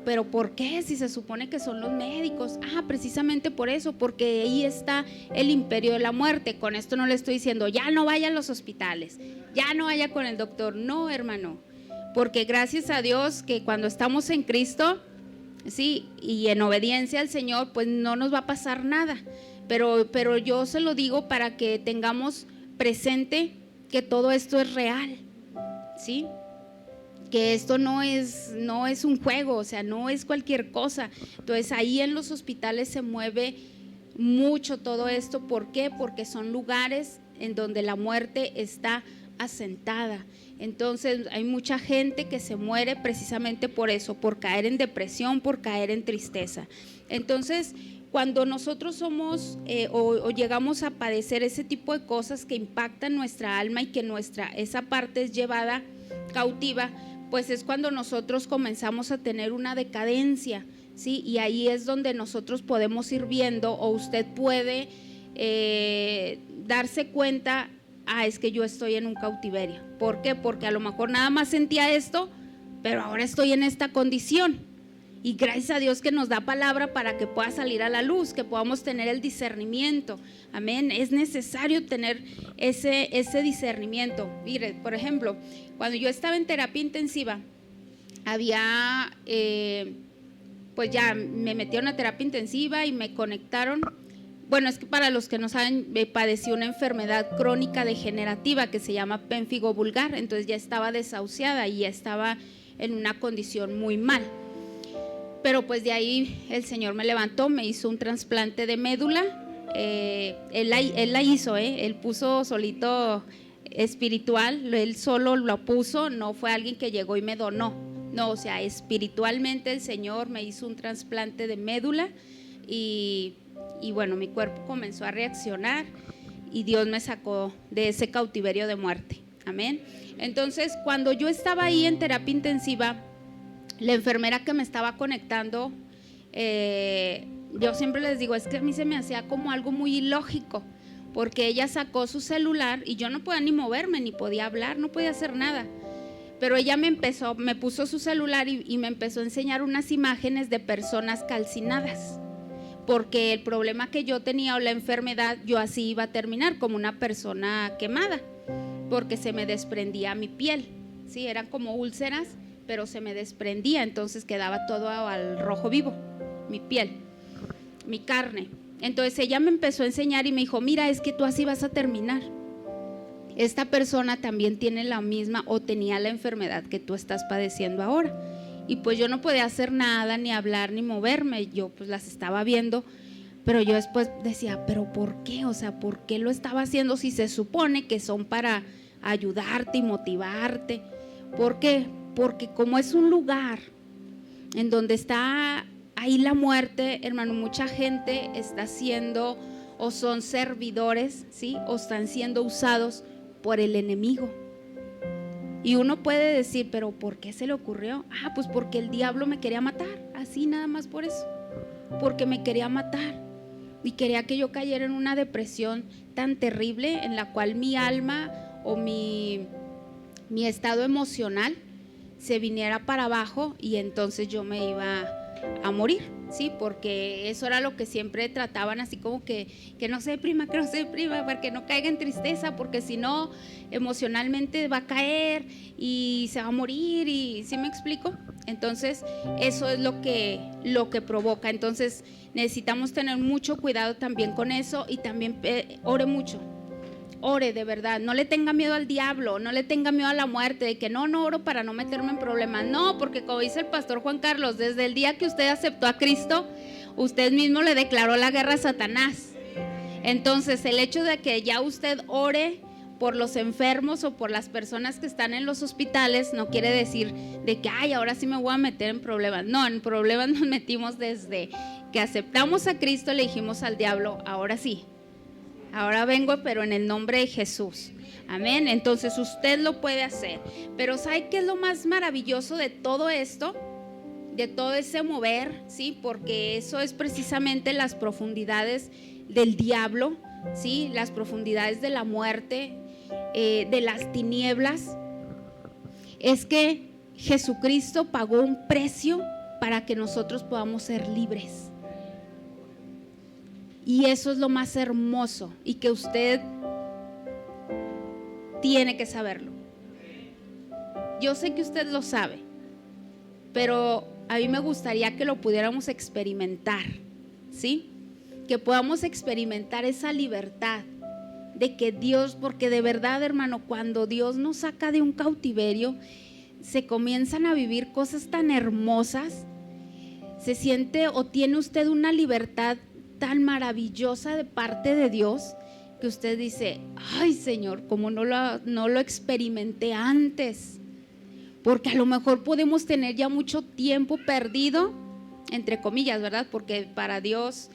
pero ¿por qué? Si se supone que son los médicos. Precisamente por eso, porque ahí está el imperio de la muerte. Con esto no le estoy diciendo ya no vaya a los hospitales, ya no vaya con el doctor, no, hermano, porque gracias a Dios que cuando estamos en Cristo, sí, y en obediencia al Señor, pues no nos va a pasar nada. Pero yo se lo digo para que tengamos presente que todo esto es real, ¿sí? Que esto no es un juego, o sea, no es cualquier cosa. Entonces ahí en los hospitales se mueve mucho todo esto. ¿Por qué? Porque son lugares en donde la muerte está asentada. Entonces hay mucha gente que se muere precisamente por eso, por caer en depresión, por caer en tristeza. Entonces, cuando nosotros somos o llegamos a padecer ese tipo de cosas que impactan nuestra alma y que esa parte es llevada cautiva, pues es cuando nosotros comenzamos a tener una decadencia, ¿sí? Y ahí es donde nosotros podemos ir viendo, o usted puede darse cuenta, es que yo estoy en un cautiverio. ¿Por qué? Porque a lo mejor nada más sentía esto, pero ahora estoy en esta condición. Y gracias a Dios que nos da palabra para que pueda salir a la luz, que podamos tener el discernimiento. Amén. Es necesario tener ese discernimiento. Mire, por ejemplo, cuando yo estaba en terapia intensiva, había, pues ya me metieron a terapia intensiva y me conectaron. Bueno, es que para los que no saben, padecí una enfermedad crónica degenerativa que se llama pénfigo vulgar. Entonces ya estaba desahuciada y ya estaba en una condición muy mal. Pero pues de ahí el Señor me levantó, me hizo un trasplante de médula. Él la hizo, Él puso solito espiritual, Él solo lo puso, no fue alguien que llegó y me donó. No, o sea, espiritualmente el Señor me hizo un trasplante de médula y bueno, mi cuerpo comenzó a reaccionar y Dios me sacó de ese cautiverio de muerte. Amén. Entonces, cuando yo estaba ahí en terapia intensiva, la enfermera que me estaba conectando, yo siempre les digo, es que a mí se me hacía como algo muy ilógico, porque ella sacó su celular y yo no podía ni moverme, ni podía hablar, no podía hacer nada. Pero ella me puso su celular y me empezó a enseñar unas imágenes de personas calcinadas, porque el problema que yo tenía o la enfermedad, yo así iba a terminar como una persona quemada, porque se me desprendía mi piel, ¿sí? Eran como úlceras, pero se me desprendía, entonces quedaba todo al rojo vivo, mi piel, mi carne. Entonces ella me empezó a enseñar y me dijo, mira, es que tú así vas a terminar. Esta persona también tiene la misma o tenía la enfermedad que tú estás padeciendo ahora. Y pues yo no podía hacer nada, ni hablar, ni moverme. Yo pues las estaba viendo, pero yo después decía, pero ¿por qué? O sea, ¿por qué lo estaba haciendo si se supone que son para ayudarte y motivarte? ¿Por qué? Porque como es un lugar en donde está ahí la muerte, hermano, mucha gente está siendo o son servidores, ¿sí? O están siendo usados por el enemigo. Y uno puede decir, pero ¿por qué se le ocurrió? Pues porque el diablo me quería matar, así nada más por eso, porque me quería matar y quería que yo cayera en una depresión tan terrible en la cual mi alma o mi estado emocional se viniera para abajo y entonces yo me iba a morir, ¿sí? Porque eso era lo que siempre trataban, así como que no se deprima, para que no caiga en tristeza, porque si no, emocionalmente va a caer y se va a morir, y ¿sí me explico? Entonces, eso es lo que provoca. Entonces, necesitamos tener mucho cuidado también con eso, y también ore mucho. Ore de verdad, no le tenga miedo al diablo, no le tenga miedo a la muerte, de que no oro para no meterme en problemas. No, porque como dice el pastor Juan Carlos, desde el día que usted aceptó a Cristo, usted mismo le declaró la guerra a Satanás. Entonces, el hecho de que ya usted ore por los enfermos o por las personas que están en los hospitales no quiere decir de que ahora sí me voy a meter en problemas. No, en problemas nos metimos desde que aceptamos a Cristo, le dijimos al diablo, ahora sí, ahora vengo, pero en el nombre de Jesús. Amén. Entonces usted lo puede hacer. Pero ¿sabe qué es lo más maravilloso de todo esto? De todo ese mover, ¿sí? Porque eso es precisamente las profundidades del diablo, ¿sí? Las profundidades de la muerte, de las tinieblas. Es que Jesucristo pagó un precio para que nosotros podamos ser libres. Y eso es lo más hermoso, y que usted tiene que saberlo. Yo sé que usted lo sabe, pero a mí me gustaría que lo pudiéramos experimentar, ¿sí? Que podamos experimentar esa libertad de que Dios, porque de verdad, hermano, cuando Dios nos saca de un cautiverio, se comienzan a vivir cosas tan hermosas. Se siente o tiene usted una libertad tan maravillosa de parte de Dios, que usted dice, ay Señor, como no lo experimenté antes. Porque a lo mejor podemos tener ya mucho tiempo perdido, entre comillas, ¿verdad? Porque para Dios,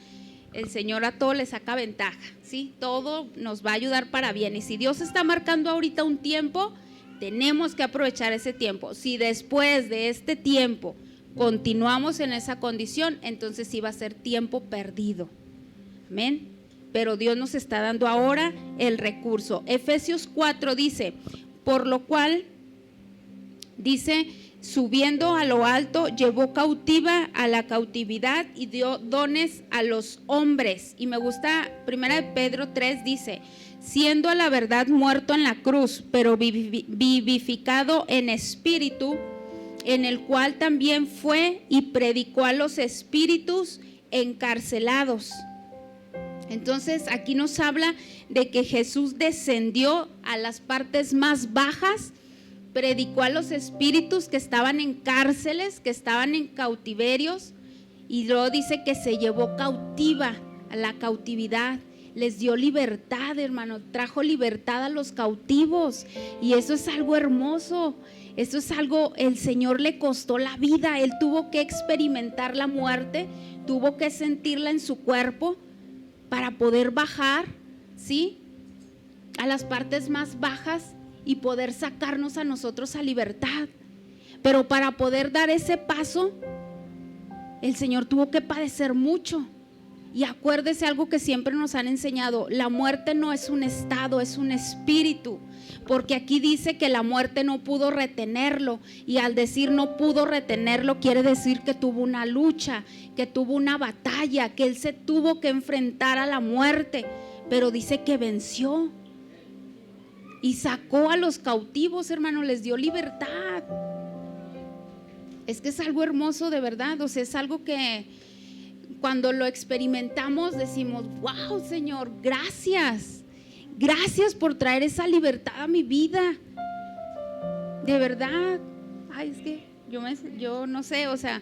el Señor a todo le saca ventaja, ¿sí? Todo nos va a ayudar para bien. Y si Dios está marcando ahorita un tiempo, tenemos que aprovechar ese tiempo. Si después de este tiempo continuamos en esa condición, entonces sí va a ser tiempo perdido. Amén. Pero Dios nos está dando ahora el recurso. Efesios 4 dice, por lo cual, dice, subiendo a lo alto, llevó cautiva a la cautividad y dio dones a los hombres. Y me gusta, 1 Pedro 3 dice, siendo a la verdad muerto en la cruz, pero vivificado en espíritu, en el cual también fue y predicó a los espíritus encarcelados. Entonces aquí nos habla de que Jesús descendió a las partes más bajas, predicó a los espíritus que estaban en cárceles, que estaban en cautiverios, y luego dice que se llevó cautiva a la cautividad, les dio libertad, hermano, trajo libertad a los cautivos, y eso es algo hermoso. Esto es algo, el Señor le costó la vida, Él tuvo que experimentar la muerte, tuvo que sentirla en su cuerpo para poder bajar, ¿sí?, a las partes más bajas y poder sacarnos a nosotros a libertad. Pero para poder dar ese paso, el Señor tuvo que padecer mucho. Y acuérdese algo que siempre nos han enseñado, la muerte no es un estado, es un espíritu, porque aquí dice que la muerte no pudo retenerlo, y al decir no pudo retenerlo quiere decir que tuvo una lucha, que tuvo una batalla, que él se tuvo que enfrentar a la muerte, pero dice que venció y sacó a los cautivos, hermano, les dio libertad. Es que es algo hermoso de verdad, o sea, es algo que cuando lo experimentamos decimos, wow, Señor, gracias, gracias por traer esa libertad a mi vida, de verdad. Ay, es que yo no sé, o sea,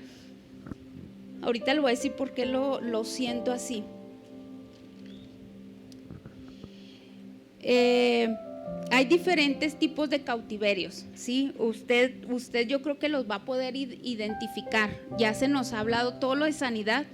ahorita le voy a decir por qué lo siento así. Hay diferentes tipos de cautiverios, ¿sí? Usted yo creo que los va a poder identificar. Ya se nos ha hablado todo lo de sanidad.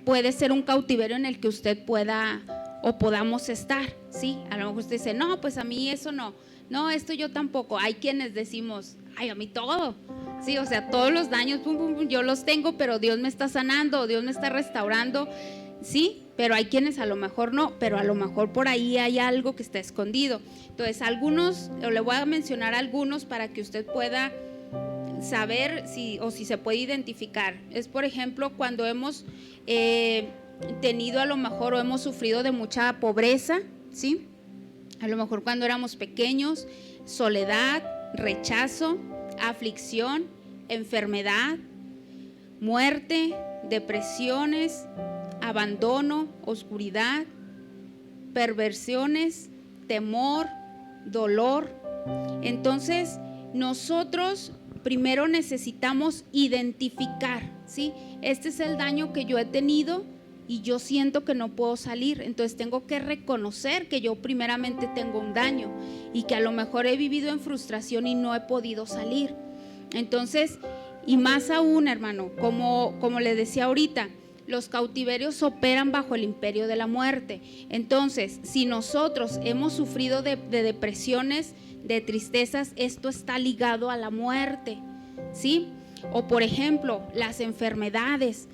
Puede ser un cautiverio en el que usted pueda o podamos estar, ¿sí? A lo mejor usted dice, no, pues a mí eso no no, esto yo tampoco. Hay quienes decimos, ay, a mí todo. Sí, o sea, todos los daños, pum, pum, pum, yo los tengo, pero Dios me está sanando, Dios me está restaurando. Sí, pero hay quienes a lo mejor no, pero a lo mejor por ahí hay algo que está escondido. Entonces, algunos, le voy a mencionar algunos para que usted pueda saber si se puede identificar. Es, por ejemplo, cuando hemos tenido a lo mejor o hemos sufrido de mucha pobreza, ¿sí? A lo mejor cuando éramos pequeños, soledad, rechazo, aflicción, enfermedad, muerte, depresiones, abandono, oscuridad, perversiones, temor, dolor. Entonces, nosotros primero necesitamos identificar, ¿sí? Este es el daño que yo he tenido y yo siento que no puedo salir. Entonces tengo que reconocer que yo primeramente tengo un daño y que a lo mejor he vivido en frustración y no he podido salir. Entonces, y más aún, hermano, como le decía ahorita, los cautiverios operan bajo el imperio de la muerte. Entonces, si nosotros hemos sufrido de depresiones, de tristezas, esto está ligado a la muerte, ¿sí? O por ejemplo, las enfermedades.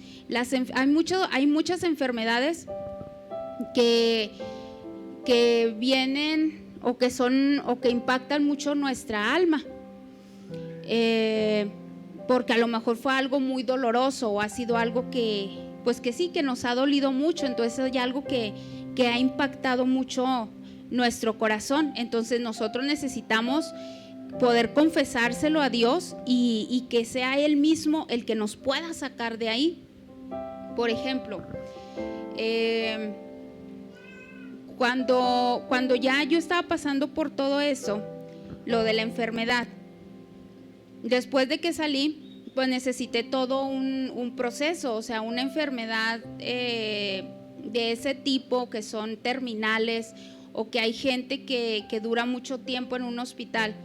Hay muchas enfermedades que vienen o que impactan mucho nuestra alma, porque a lo mejor fue algo muy doloroso o ha sido algo que sí, que nos ha dolido mucho. Entonces hay algo que ha impactado mucho nuestro corazón. Entonces nosotros necesitamos poder confesárselo a Dios y que sea Él mismo el que nos pueda sacar de ahí. Por ejemplo, cuando ya yo estaba pasando por todo eso, lo de la enfermedad, después de que salí, pues necesité todo un proceso, o sea, una enfermedad de ese tipo que son terminales, o que hay gente que dura mucho tiempo en un hospital,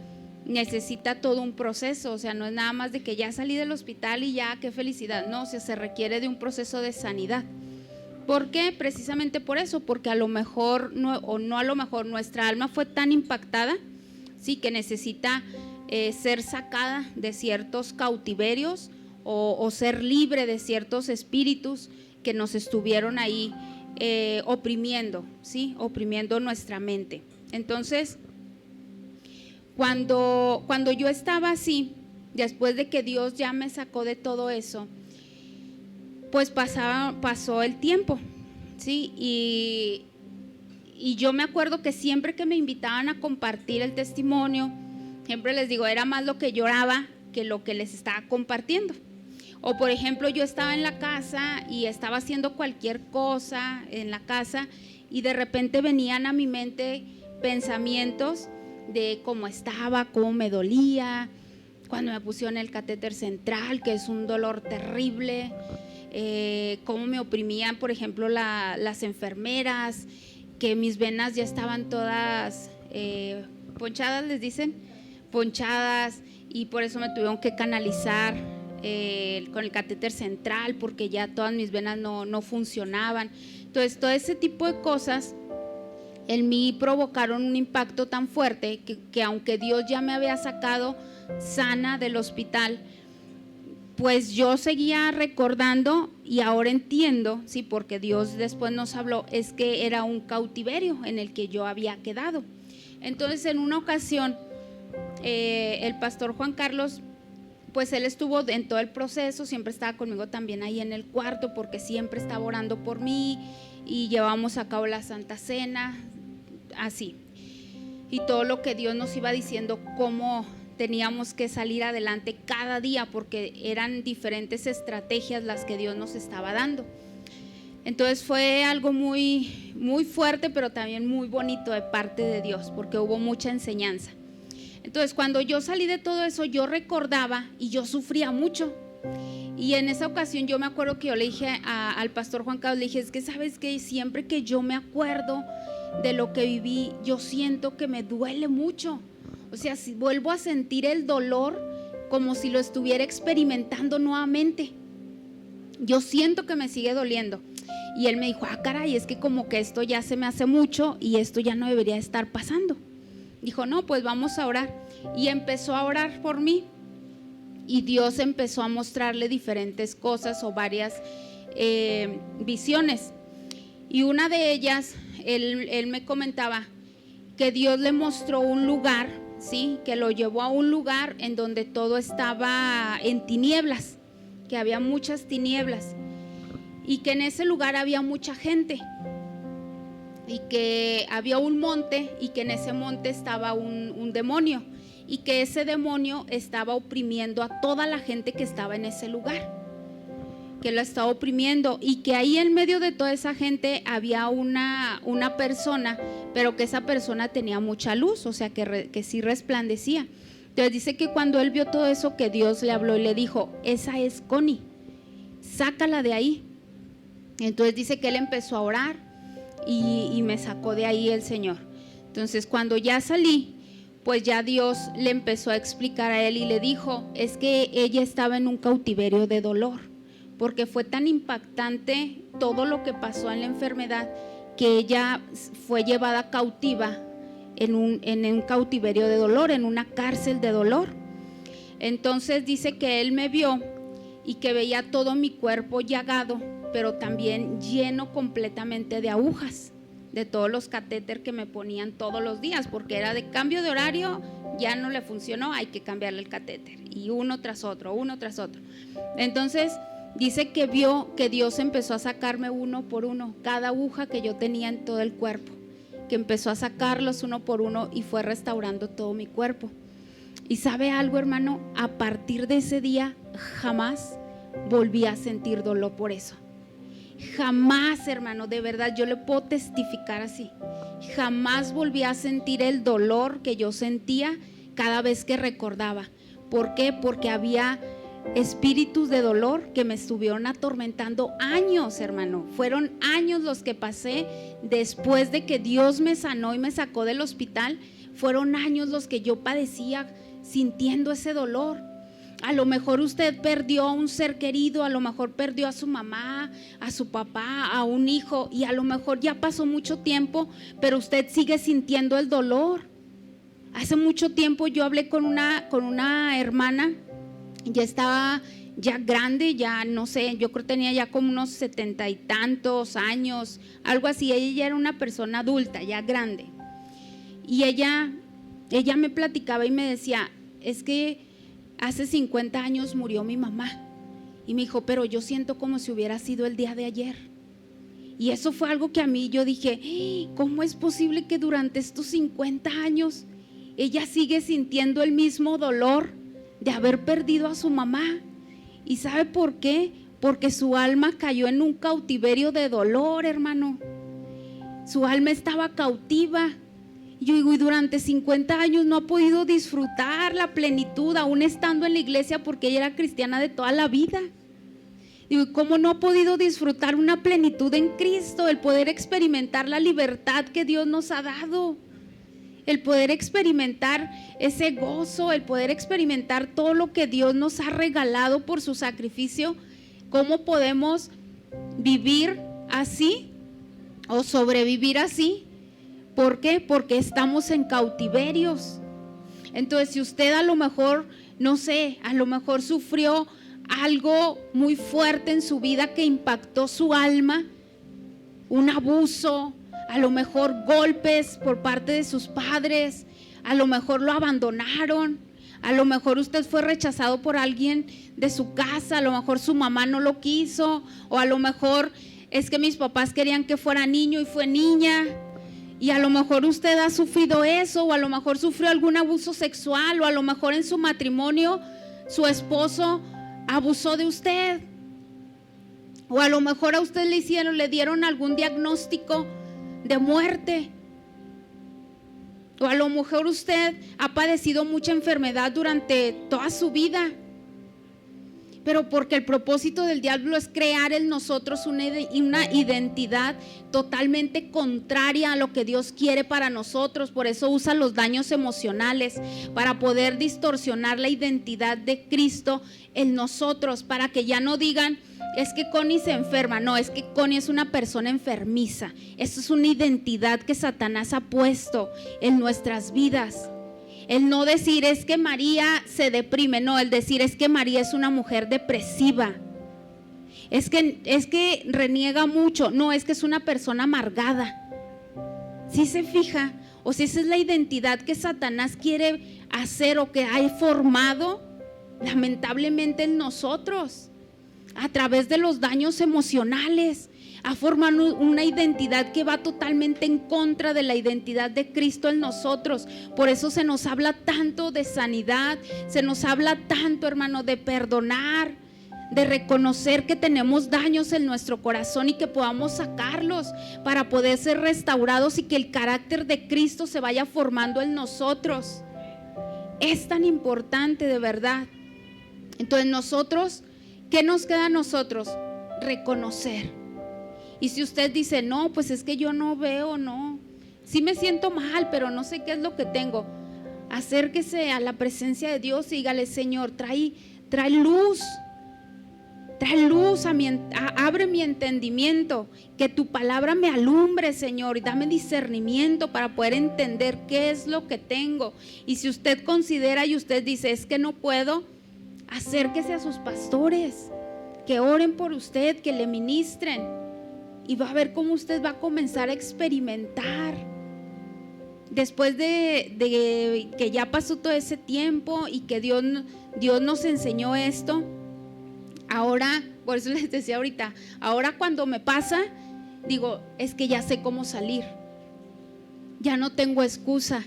necesita todo un proceso. O sea, no es nada más de que ya salí del hospital y ya, qué felicidad. No, o sea, se requiere de un proceso de sanidad. ¿Por qué? Precisamente por eso, porque a lo mejor, a lo mejor nuestra alma fue tan impactada, sí, que necesita ser sacada de ciertos cautiverios o ser libre de ciertos espíritus que nos estuvieron ahí oprimiendo, ¿sí? Oprimiendo nuestra mente. Entonces, cuando yo estaba así, después de que Dios ya me sacó de todo eso, pues pasó el tiempo, ¿sí? Y yo me acuerdo que siempre que me invitaban a compartir el testimonio, siempre les digo, era más lo que lloraba que lo que les estaba compartiendo. O por ejemplo, yo estaba en la casa y estaba haciendo cualquier cosa en la casa y de repente venían a mi mente pensamientos de cómo estaba, cómo me dolía, cuando me pusieron el catéter central, que es un dolor terrible, cómo me oprimían, por ejemplo, las enfermeras, que mis venas ya estaban todas ponchadas, les dicen, ponchadas, y por eso me tuvieron que canalizar con el catéter central, porque ya todas mis venas no funcionaban. Entonces, todo ese tipo de cosas en mí provocaron un impacto tan fuerte que aunque Dios ya me había sacado sana del hospital, pues yo seguía recordando y ahora entiendo, sí, porque Dios después nos habló, es que era un cautiverio en el que yo había quedado. Entonces, en una ocasión, el pastor Juan Carlos, pues él estuvo en todo el proceso, siempre estaba conmigo también ahí en el cuarto, porque siempre estaba orando por mí y llevábamos a cabo la Santa Cena, así, y todo lo que Dios nos iba diciendo, cómo teníamos que salir adelante cada día, porque eran diferentes estrategias las que Dios nos estaba dando. Entonces fue algo muy, muy fuerte, pero también muy bonito de parte de Dios, porque hubo mucha enseñanza. Entonces, cuando yo salí de todo eso, yo recordaba y yo sufría mucho. Y en esa ocasión yo me acuerdo que yo le dije al pastor Juan Carlos, le dije, es que sabes que siempre que yo me acuerdo de lo que viví, yo siento que me duele mucho. O sea, si vuelvo a sentir el dolor como si lo estuviera experimentando nuevamente. Yo siento que me sigue doliendo. Y él me dijo, caray, es que como que esto ya se me hace mucho y esto ya no debería estar pasando. dijo, no, pues vamos a orar. Y empezó a orar por mí. Y Dios empezó a mostrarle diferentes cosas o varias visiones. Y una de ellas, él me comentaba que Dios le mostró un lugar, ¿sí? Que lo llevó a un lugar en donde todo estaba en tinieblas, que había muchas tinieblas. Y que en ese lugar había mucha gente. Y que había un monte y que en ese monte estaba un demonio. Y que ese demonio estaba oprimiendo a toda la gente que estaba en ese lugar, que lo estaba oprimiendo, y que ahí en medio de toda esa gente había una persona, pero que esa persona tenía mucha luz, o sea que sí resplandecía. Entonces dice que cuando él vio todo eso, que Dios le habló y le dijo, esa es Connie, sácala de ahí. Entonces dice que él empezó a orar y me sacó de ahí el Señor. Entonces cuando ya salí, pues ya Dios le empezó a explicar a él y le dijo, es que ella estaba en un cautiverio de dolor, porque fue tan impactante todo lo que pasó en la enfermedad, que ella fue llevada cautiva en un cautiverio de dolor, en una cárcel de dolor. Entonces dice que él me vio y que veía todo mi cuerpo llagado, pero también lleno completamente de agujas, de todos los catéter que me ponían todos los días, porque era de cambio de horario, ya no le funcionó, hay que cambiarle el catéter, y uno tras otro. Entonces dice que vio que Dios empezó a sacarme uno por uno, cada aguja que yo tenía en todo el cuerpo, que empezó a sacarlos uno por uno y fue restaurando todo mi cuerpo. Y sabe algo, hermano, a partir de ese día jamás volví a sentir dolor por eso. Jamás, hermano, de verdad, yo le puedo testificar así. Jamás volví a sentir el dolor que yo sentía cada vez que recordaba. ¿Por qué? Porque había espíritus de dolor que me estuvieron atormentando años, hermano. Fueron años los que pasé después de que Dios me sanó y me sacó del hospital. Fueron años los que yo padecía sintiendo ese dolor. A lo mejor usted perdió a un ser querido, a lo mejor perdió a su mamá, a su papá, a un hijo, y a lo mejor ya pasó mucho tiempo, pero usted sigue sintiendo el dolor. Hace mucho tiempo yo hablé con una hermana, ya estaba ya grande, ya no sé, yo creo que tenía ya como unos 70 y tantos años, algo así. Ella ya era una persona adulta, ya grande, y ella me platicaba y me decía, es que hace 50 años murió mi mamá. Y me dijo, pero yo siento como si hubiera sido el día de ayer. Y eso fue algo que a mí yo dije, ¿cómo es posible que durante estos 50 años ella sigue sintiendo el mismo dolor de haber perdido a su mamá? ¿Y sabe por qué? Porque su alma cayó en un cautiverio de dolor, hermano. Su alma estaba cautiva. Yo digo, y durante 50 años no ha podido disfrutar la plenitud, aún estando en la iglesia, porque ella era cristiana de toda la vida. Digo, ¿y cómo no ha podido disfrutar una plenitud en Cristo? El poder experimentar la libertad que Dios nos ha dado, el poder experimentar ese gozo, el poder experimentar todo lo que Dios nos ha regalado por su sacrificio. ¿Cómo podemos vivir así o sobrevivir así? ¿Por qué? Porque estamos en cautiverios. Entonces, si usted a lo mejor, no sé, a lo mejor sufrió algo muy fuerte en su vida que impactó su alma, un abuso, a lo mejor golpes por parte de sus padres, a lo mejor lo abandonaron, a lo mejor usted fue rechazado por alguien de su casa, a lo mejor su mamá no lo quiso, o a lo mejor es que mis papás querían que fuera niño y fue niña. Y a lo mejor usted ha sufrido eso, o a lo mejor sufrió algún abuso sexual, o a lo mejor en su matrimonio su esposo abusó de usted, o a lo mejor a usted le dieron algún diagnóstico de muerte, o a lo mejor usted ha padecido mucha enfermedad durante toda su vida. pero porque el propósito del diablo es crear en nosotros una identidad totalmente contraria a lo que Dios quiere para nosotros. Por eso usa los daños emocionales, para poder distorsionar la identidad de Cristo en nosotros, para que ya no digan, es que Connie se enferma. No, es que Connie es una persona enfermiza. Eso es una identidad que Satanás ha puesto en nuestras vidas. El no decir es que María se deprime, no, el decir es que María es una mujer depresiva. Es que reniega mucho, no, es que es una persona amargada. ¿Sí se fija? O si esa es la identidad que Satanás quiere hacer o que ha formado lamentablemente en nosotros a través de los daños emocionales. Ha formado una identidad que va totalmente en contra de la identidad de Cristo en nosotros. Por eso se nos habla tanto de sanidad, se nos habla tanto, hermano, de perdonar, de reconocer que tenemos daños en nuestro corazón y que podamos sacarlos para poder ser restaurados y que el carácter de Cristo se vaya formando en nosotros. Es tan importante, de verdad. Entonces nosotros, ¿qué nos queda a nosotros? Reconocer. Y si usted dice, no, pues es que yo no veo, no, sí me siento mal, pero no sé qué es lo que tengo, acérquese a la presencia de Dios y dígale, Señor, trae luz, abre mi entendimiento, que tu palabra me alumbre, Señor, y dame discernimiento para poder entender qué es lo que tengo. Y si usted considera y usted dice, es que no puedo, acérquese a sus pastores, que oren por usted, que le ministren. Y va a ver cómo usted va a comenzar a experimentar. Después de que ya pasó todo ese tiempo y que Dios nos enseñó esto, ahora, por eso les decía ahorita, ahora cuando me pasa, digo, es que ya sé cómo salir. Ya no tengo excusa.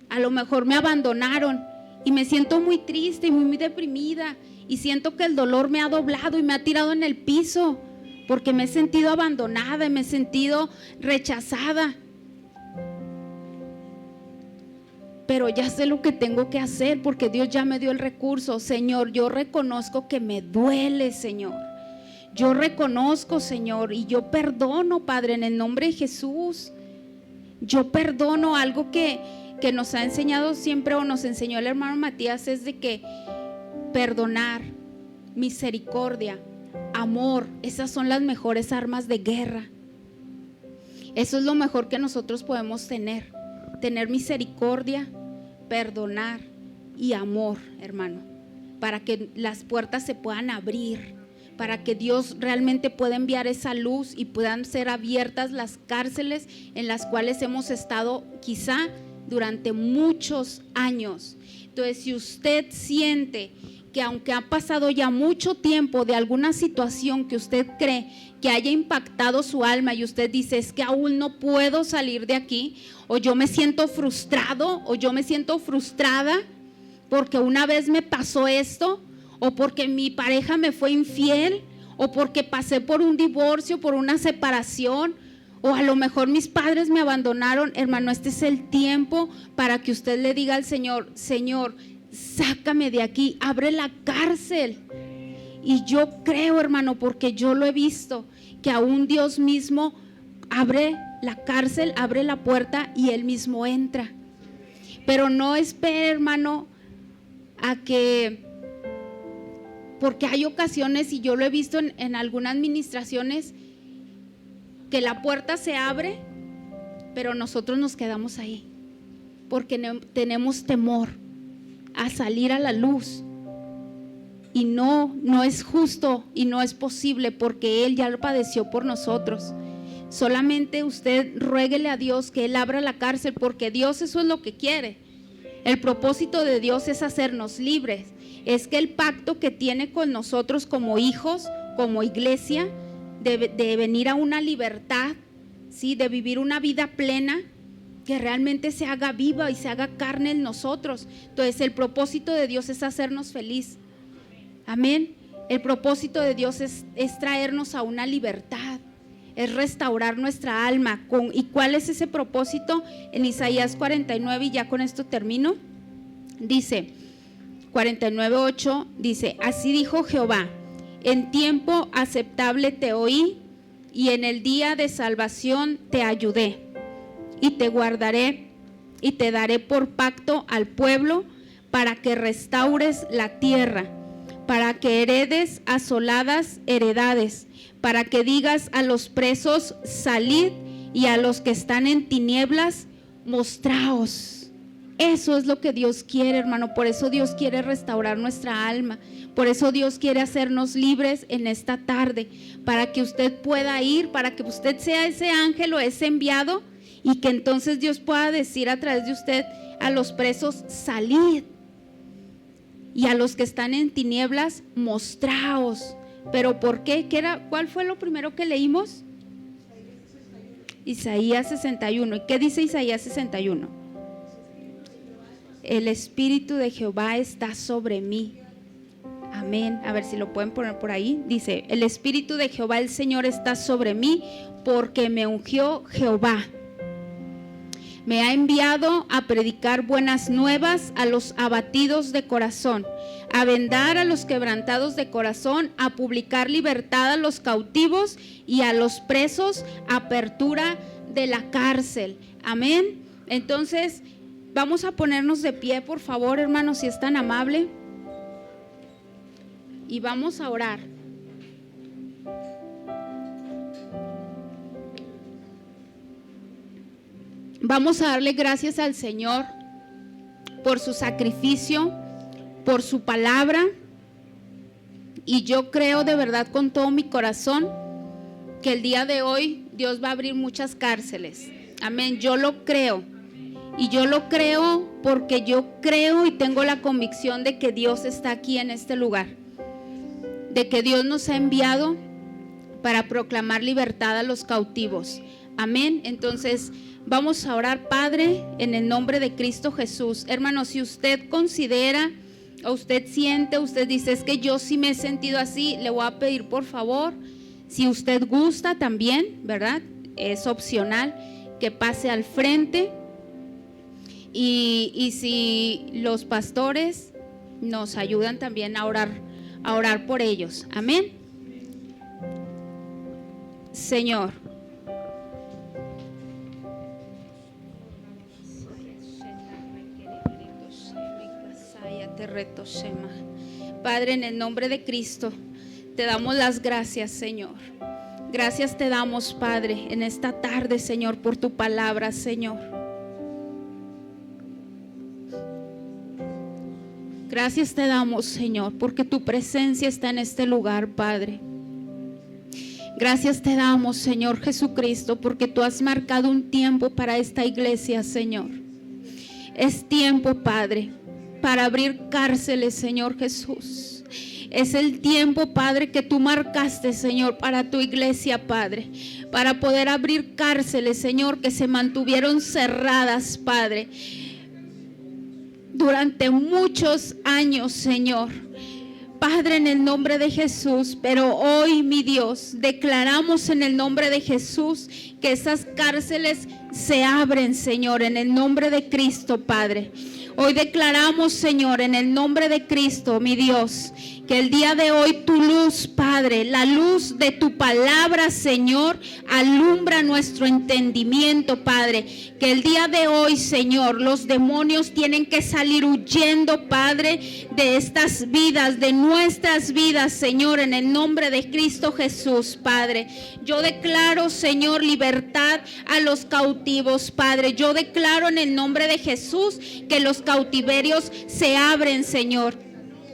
A lo mejor me abandonaron y me siento muy triste y muy deprimida y siento que el dolor me ha doblado y me ha tirado en el piso. Porque me he sentido abandonada y me he sentido rechazada. Pero ya sé lo que tengo que hacer porque Dios ya me dio el recurso. Señor, yo reconozco que me duele, Señor. Yo reconozco, Señor, y yo perdono, Padre, en el nombre de Jesús. Yo perdono. Algo que nos ha enseñado siempre, o nos enseñó el hermano Matías, es de que perdonar, misericordia, amor, esas son las mejores armas de guerra. Eso es lo mejor que nosotros podemos tener misericordia, perdonar y amor, hermano, para que las puertas se puedan abrir, para que Dios realmente pueda enviar esa luz y puedan ser abiertas las cárceles en las cuales hemos estado quizá durante muchos años. Entonces, si usted siente que aunque ha pasado ya mucho tiempo de alguna situación que usted cree que haya impactado su alma y usted dice, es que aún no puedo salir de aquí, o yo me siento frustrado, o yo me siento frustrada porque una vez me pasó esto, o porque mi pareja me fue infiel, o porque pasé por un divorcio, por una separación, o a lo mejor mis padres me abandonaron. Hermano, este es el tiempo para que usted le diga al Señor, Señor, sácame de aquí, abre la cárcel. Y yo creo, hermano, porque yo lo he visto, que aún Dios mismo abre la cárcel, abre la puerta y Él mismo entra. Pero no espere, hermano, a que, porque hay ocasiones, y yo lo he visto en algunas administraciones, que la puerta se abre, pero nosotros nos quedamos ahí, porque tenemos temor a salir a la luz. Y no es justo y no es posible, porque Él ya lo padeció por nosotros. Solamente usted ruéguele a Dios que Él abra la cárcel, porque Dios eso es lo que quiere. El propósito de Dios es hacernos libres. Es que el pacto que tiene con nosotros como hijos, como iglesia, de venir a una libertad, ¿sí? De vivir una vida plena, que realmente se haga viva y se haga carne en nosotros. Entonces el propósito de Dios es hacernos feliz. Amén. El propósito de Dios es traernos a una libertad, es restaurar nuestra alma. ¿Y cuál es ese propósito? En Isaías 49, y ya con esto termino, dice: 49:8 dice: así dijo Jehová, en tiempo aceptable te oí, y en el día de salvación te ayudé, y te guardaré, y te daré por pacto al pueblo, para que restaures la tierra, para que heredes asoladas heredades, para que digas a los presos, salid, y a los que están en tinieblas, mostraos. Eso es lo que Dios quiere, hermano. Por eso Dios quiere restaurar nuestra alma. Por eso Dios quiere hacernos libres en esta tarde, para que usted pueda ir, para que usted sea ese ángel o ese enviado, y que entonces Dios pueda decir a través de usted a los presos, salid, y a los que están en tinieblas, mostraos. ¿Pero por qué? ¿Cuál fue lo primero que leímos? Isaías 61. ¿Y qué dice Isaías 61? El Espíritu de Jehová está sobre mí. Amén. A ver si lo pueden poner por ahí. Dice: el Espíritu de Jehová el Señor está sobre mí, porque me ungió Jehová. Me ha enviado a predicar buenas nuevas a los abatidos de corazón, a vendar a los quebrantados de corazón, a publicar libertad a los cautivos, y a los presos apertura de la cárcel. Amén. Entonces vamos a ponernos de pie, por favor, hermanos, si es tan amable, y vamos a orar. Vamos a darle gracias al Señor por su sacrificio, por su palabra, y yo creo de verdad con todo mi corazón que el día de hoy Dios va a abrir muchas cárceles. Amén. Yo lo creo, y yo lo creo porque yo creo y tengo la convicción de que Dios está aquí en este lugar, de que Dios nos ha enviado para proclamar libertad a los cautivos. Amén. Entonces vamos a orar. Padre, en el nombre de Cristo Jesús. Hermano, si usted considera o usted siente, usted dice: es que yo sí me he sentido así, le voy a pedir por favor, si usted gusta también, ¿verdad? Es opcional que pase al frente, y si los pastores nos ayudan también a orar por ellos. Amén. Señor, Padre, en el nombre de Cristo te damos las gracias, Señor. Gracias te damos, Padre, en esta tarde, Señor, por tu palabra, Señor. Gracias te damos, Señor, porque tu presencia está en este lugar, Padre. Gracias te damos, Señor Jesucristo, porque tú has marcado un tiempo para esta iglesia, Señor. Es tiempo, Padre, para abrir cárceles, Señor Jesús. Es el tiempo, Padre, que tú marcaste, Señor, para tu iglesia, Padre, para poder abrir cárceles, Señor, que se mantuvieron cerradas, Padre, durante muchos años, Señor. Padre, en el nombre de Jesús, pero hoy, mi Dios, declaramos en el nombre de Jesús que esas cárceles se abren, Señor, en el nombre de Cristo, Padre. Hoy declaramos, Señor, en el nombre de Cristo, mi Dios, que el día de hoy tu luz, Padre, la luz de tu palabra, Señor, alumbra nuestro entendimiento, Padre. Que el día de hoy, Señor, los demonios tienen que salir huyendo, Padre, de estas vidas, de nuestras vidas, Señor, en el nombre de Cristo Jesús, Padre. Yo declaro, Señor, libertad a los cautivos, Padre. Yo declaro en el nombre de Jesús que los cautiverios se abren, Señor.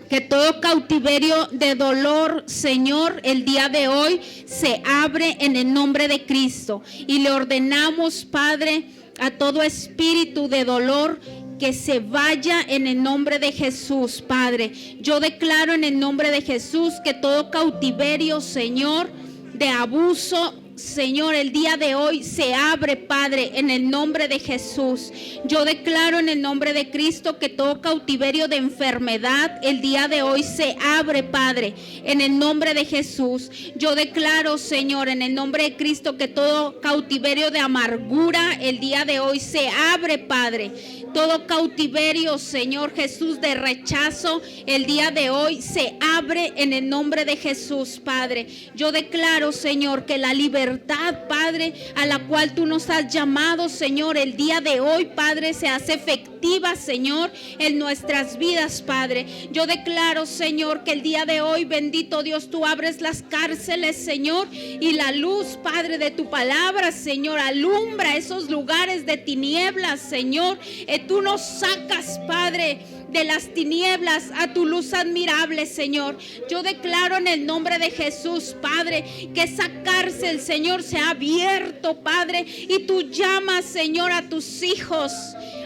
Que todo cautiverio de dolor, Señor, el día de hoy se abre en el nombre de Cristo. Y le ordenamos, Padre, a todo espíritu de dolor que se vaya en el nombre de Jesús, Padre. Yo declaro en el nombre de Jesús que todo cautiverio, Señor, de abuso Señor, el día de hoy se abre, Padre, en el nombre de Jesús. Yo declaro en el nombre de Cristo que todo cautiverio de enfermedad el día de hoy se abre, Padre, en el nombre de Jesús. Yo declaro, Señor, en el nombre de Cristo que todo cautiverio de amargura el día de hoy se abre, Padre. Todo cautiverio, Señor Jesús, de rechazo el día de hoy se abre en el nombre de Jesús, Padre. Yo declaro, Señor, que la libertad, Padre, a la cual tú nos has llamado, Señor, el día de hoy, Padre, se hace efectiva, Señor, en nuestras vidas, Padre. Yo declaro, Señor, que el día de hoy, bendito Dios, tú abres las cárceles, Señor, y la luz, Padre, de tu palabra, Señor, alumbra esos lugares de tinieblas, Señor. Tú nos sacas, Padre, de las tinieblas a tu luz admirable, Señor. Yo declaro en el nombre de Jesús, Padre, que esa cárcel, Señor, se ha abierto, Padre, y tú llamas, Señor, a tus hijos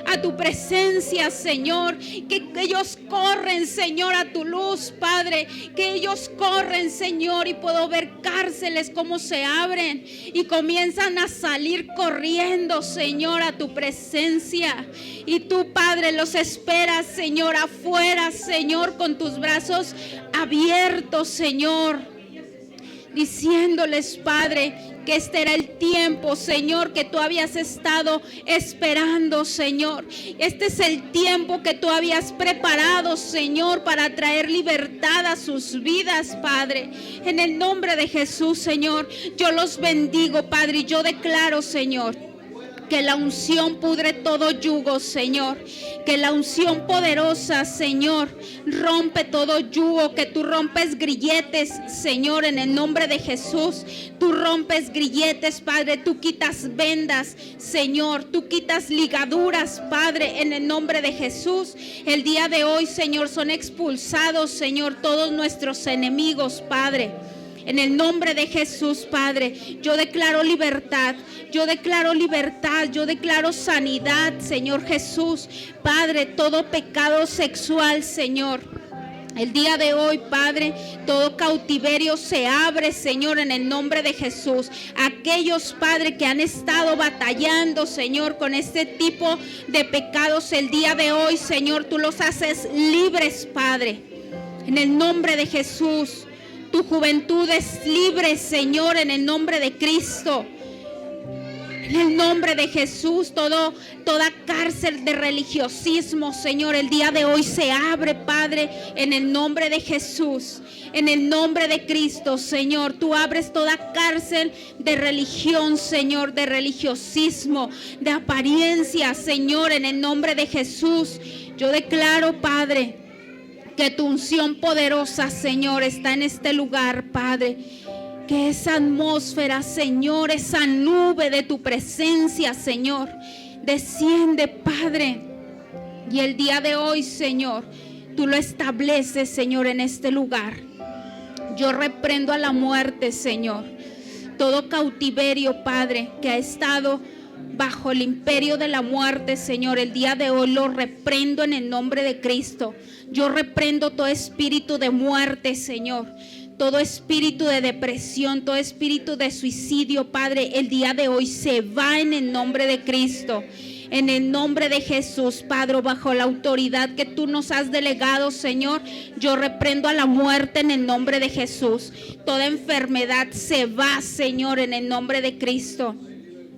a tu presencia, Señor, que ellos corren, Señor, a tu luz, Padre, que ellos corren, Señor, y puedo ver cárceles como se abren y comienzan a salir corriendo, Señor, a tu presencia, y tú, Padre, los esperas, Señor, afuera, Señor, con tus brazos abiertos, Señor, diciéndoles, Padre, que este era el tiempo, Señor, que tú habías estado esperando, Señor. Este es el tiempo que tú habías preparado, Señor, para traer libertad a sus vidas, Padre. En el nombre de Jesús, Señor, yo los bendigo, Padre, y yo declaro, Señor, que la unción pudre todo yugo, Señor. Que la unción poderosa, Señor, rompe todo yugo. Que tú rompes grilletes, Señor, en el nombre de Jesús. Tú rompes grilletes, Padre. Tú quitas vendas, Señor. Tú quitas ligaduras, Padre, en el nombre de Jesús. El día de hoy, Señor, son expulsados, Señor, todos nuestros enemigos, Padre. En el nombre de Jesús, Padre, yo declaro libertad, yo declaro libertad, yo declaro sanidad, Señor Jesús. Padre, todo pecado sexual, Señor, el día de hoy, Padre, todo cautiverio se abre, Señor, en el nombre de Jesús. Aquellos, Padre, que han estado batallando, Señor, con este tipo de pecados, el día de hoy, Señor, tú los haces libres, Padre, en el nombre de Jesús. Tu juventud es libre, Señor, en el nombre de Cristo. En el nombre de Jesús, toda cárcel de religiosismo, Señor, el día de hoy se abre, Padre, en el nombre de Jesús. En el nombre de Cristo, Señor, tú abres toda cárcel de religión, Señor, de religiosismo, de apariencia, Señor, en el nombre de Jesús. Yo declaro, Padre, que tu unción poderosa, Señor, está en este lugar, Padre. Que esa atmósfera, Señor, esa nube de tu presencia, Señor, desciende, Padre. Y el día de hoy, Señor, tú lo estableces, Señor, en este lugar. Yo reprendo a la muerte, Señor. Todo cautiverio, Padre, que ha estado bajo el imperio de la muerte, Señor, el día de hoy lo reprendo en el nombre de Cristo. Yo reprendo todo espíritu de muerte, Señor, todo espíritu de depresión, todo espíritu de suicidio, Padre, el día de hoy se va en el nombre de Cristo. En el nombre de Jesús, Padre, bajo la autoridad que tú nos has delegado, Señor, yo reprendo a la muerte en el nombre de Jesús. Toda enfermedad se va, Señor, en el nombre de Cristo.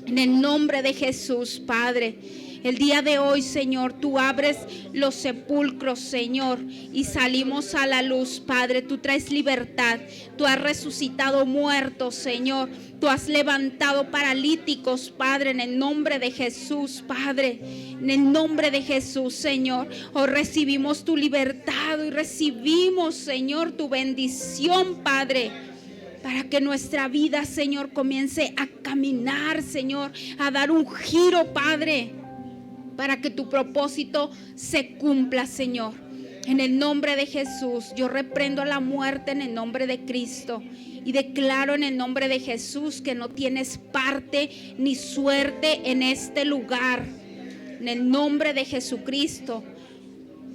En el nombre de Jesús, Padre. El día de hoy, Señor, tú abres los sepulcros, Señor, y salimos a la luz, Padre. Tú traes libertad. Tú has resucitado muertos, Señor. Tú has levantado paralíticos, Padre, en el nombre de Jesús, Padre. En el nombre de Jesús, Señor. Hoy recibimos tu libertad y recibimos, Señor, tu bendición, Padre. Para que nuestra vida, Señor, comience a caminar, Señor, a dar un giro, Padre. Para que tu propósito se cumpla, Señor. En el nombre de Jesús, yo reprendo a la muerte en el nombre de Cristo. Y declaro en el nombre de Jesús que no tienes parte ni suerte en este lugar. En el nombre de Jesucristo.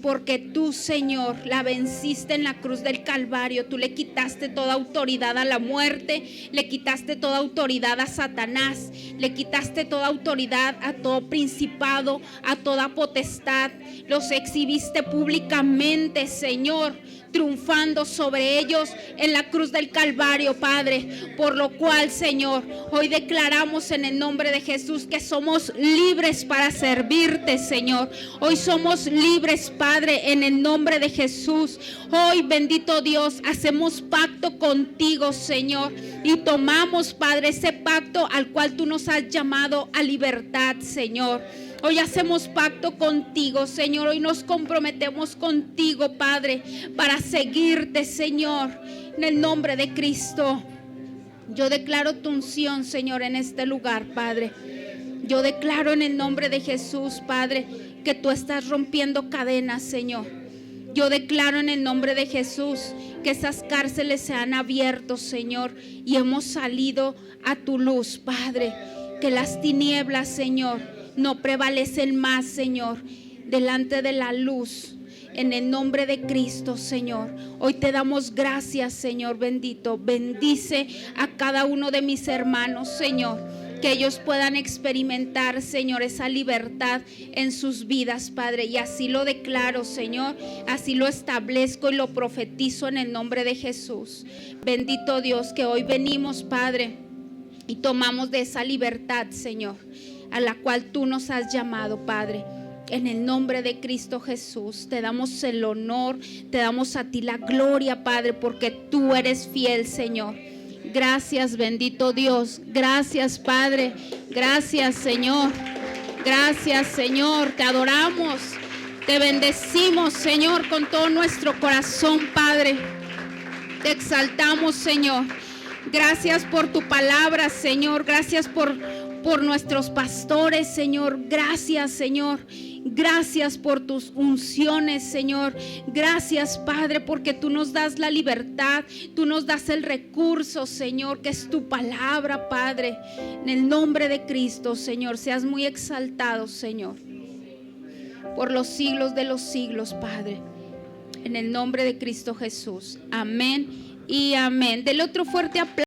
porque tú, Señor, la venciste en la cruz del Calvario. Tú le quitaste toda autoridad a la muerte, le quitaste toda autoridad a Satanás, le quitaste toda autoridad a todo principado, a toda potestad. Los exhibiste públicamente, Señor, triunfando sobre ellos en la cruz del Calvario, Padre. Por lo cual, Señor, hoy declaramos en el nombre de Jesús que somos libres para servirte, Señor. Hoy somos libres, Padre, en el nombre de Jesús. Hoy, bendito Dios, hacemos pacto contigo, Señor, y tomamos, Padre, ese pacto al cual tú nos has llamado a libertad, Señor. Hoy hacemos pacto contigo, Señor. Hoy nos comprometemos contigo, Padre, para seguirte, Señor, en el nombre de Cristo. Yo declaro tu unción, Señor, en este lugar, Padre. Yo declaro en el nombre de Jesús, Padre, que tú estás rompiendo cadenas, Señor. Yo declaro en el nombre de Jesús que esas cárceles se han abierto, Señor, y hemos salido a tu luz, Padre. Que las tinieblas, Señor, no prevalecen más, Señor, delante de la luz. En el nombre de Cristo, Señor, hoy te damos gracias, Señor bendito. Bendice a cada uno de mis hermanos, Señor, que ellos puedan experimentar, Señor, esa libertad en sus vidas, Padre. Y así lo declaro, Señor, así lo establezco y lo profetizo en el nombre de Jesús. Bendito Dios, que hoy venimos, Padre, y tomamos de esa libertad, Señor, a la cual tú nos has llamado, Padre. En el nombre de Cristo Jesús, te damos el honor, te damos a ti la gloria, Padre, porque tú eres fiel, Señor. Gracias, bendito Dios. Gracias, Padre. Gracias, Señor. Gracias, Señor. Te adoramos, te bendecimos, Señor, con todo nuestro corazón, Padre. Te exaltamos, Señor. Gracias por tu palabra, Señor. Gracias por nuestros pastores, Señor. Gracias, Señor. Gracias por tus unciones, Señor. Gracias, Padre, porque tú nos das la libertad, tú nos das el recurso, Señor, que es tu palabra, Padre. En el nombre de Cristo, Señor, seas muy exaltado, Señor, por los siglos de los siglos, Padre. En el nombre de Cristo Jesús. Amén y amén. Dele otro fuerte aplauso.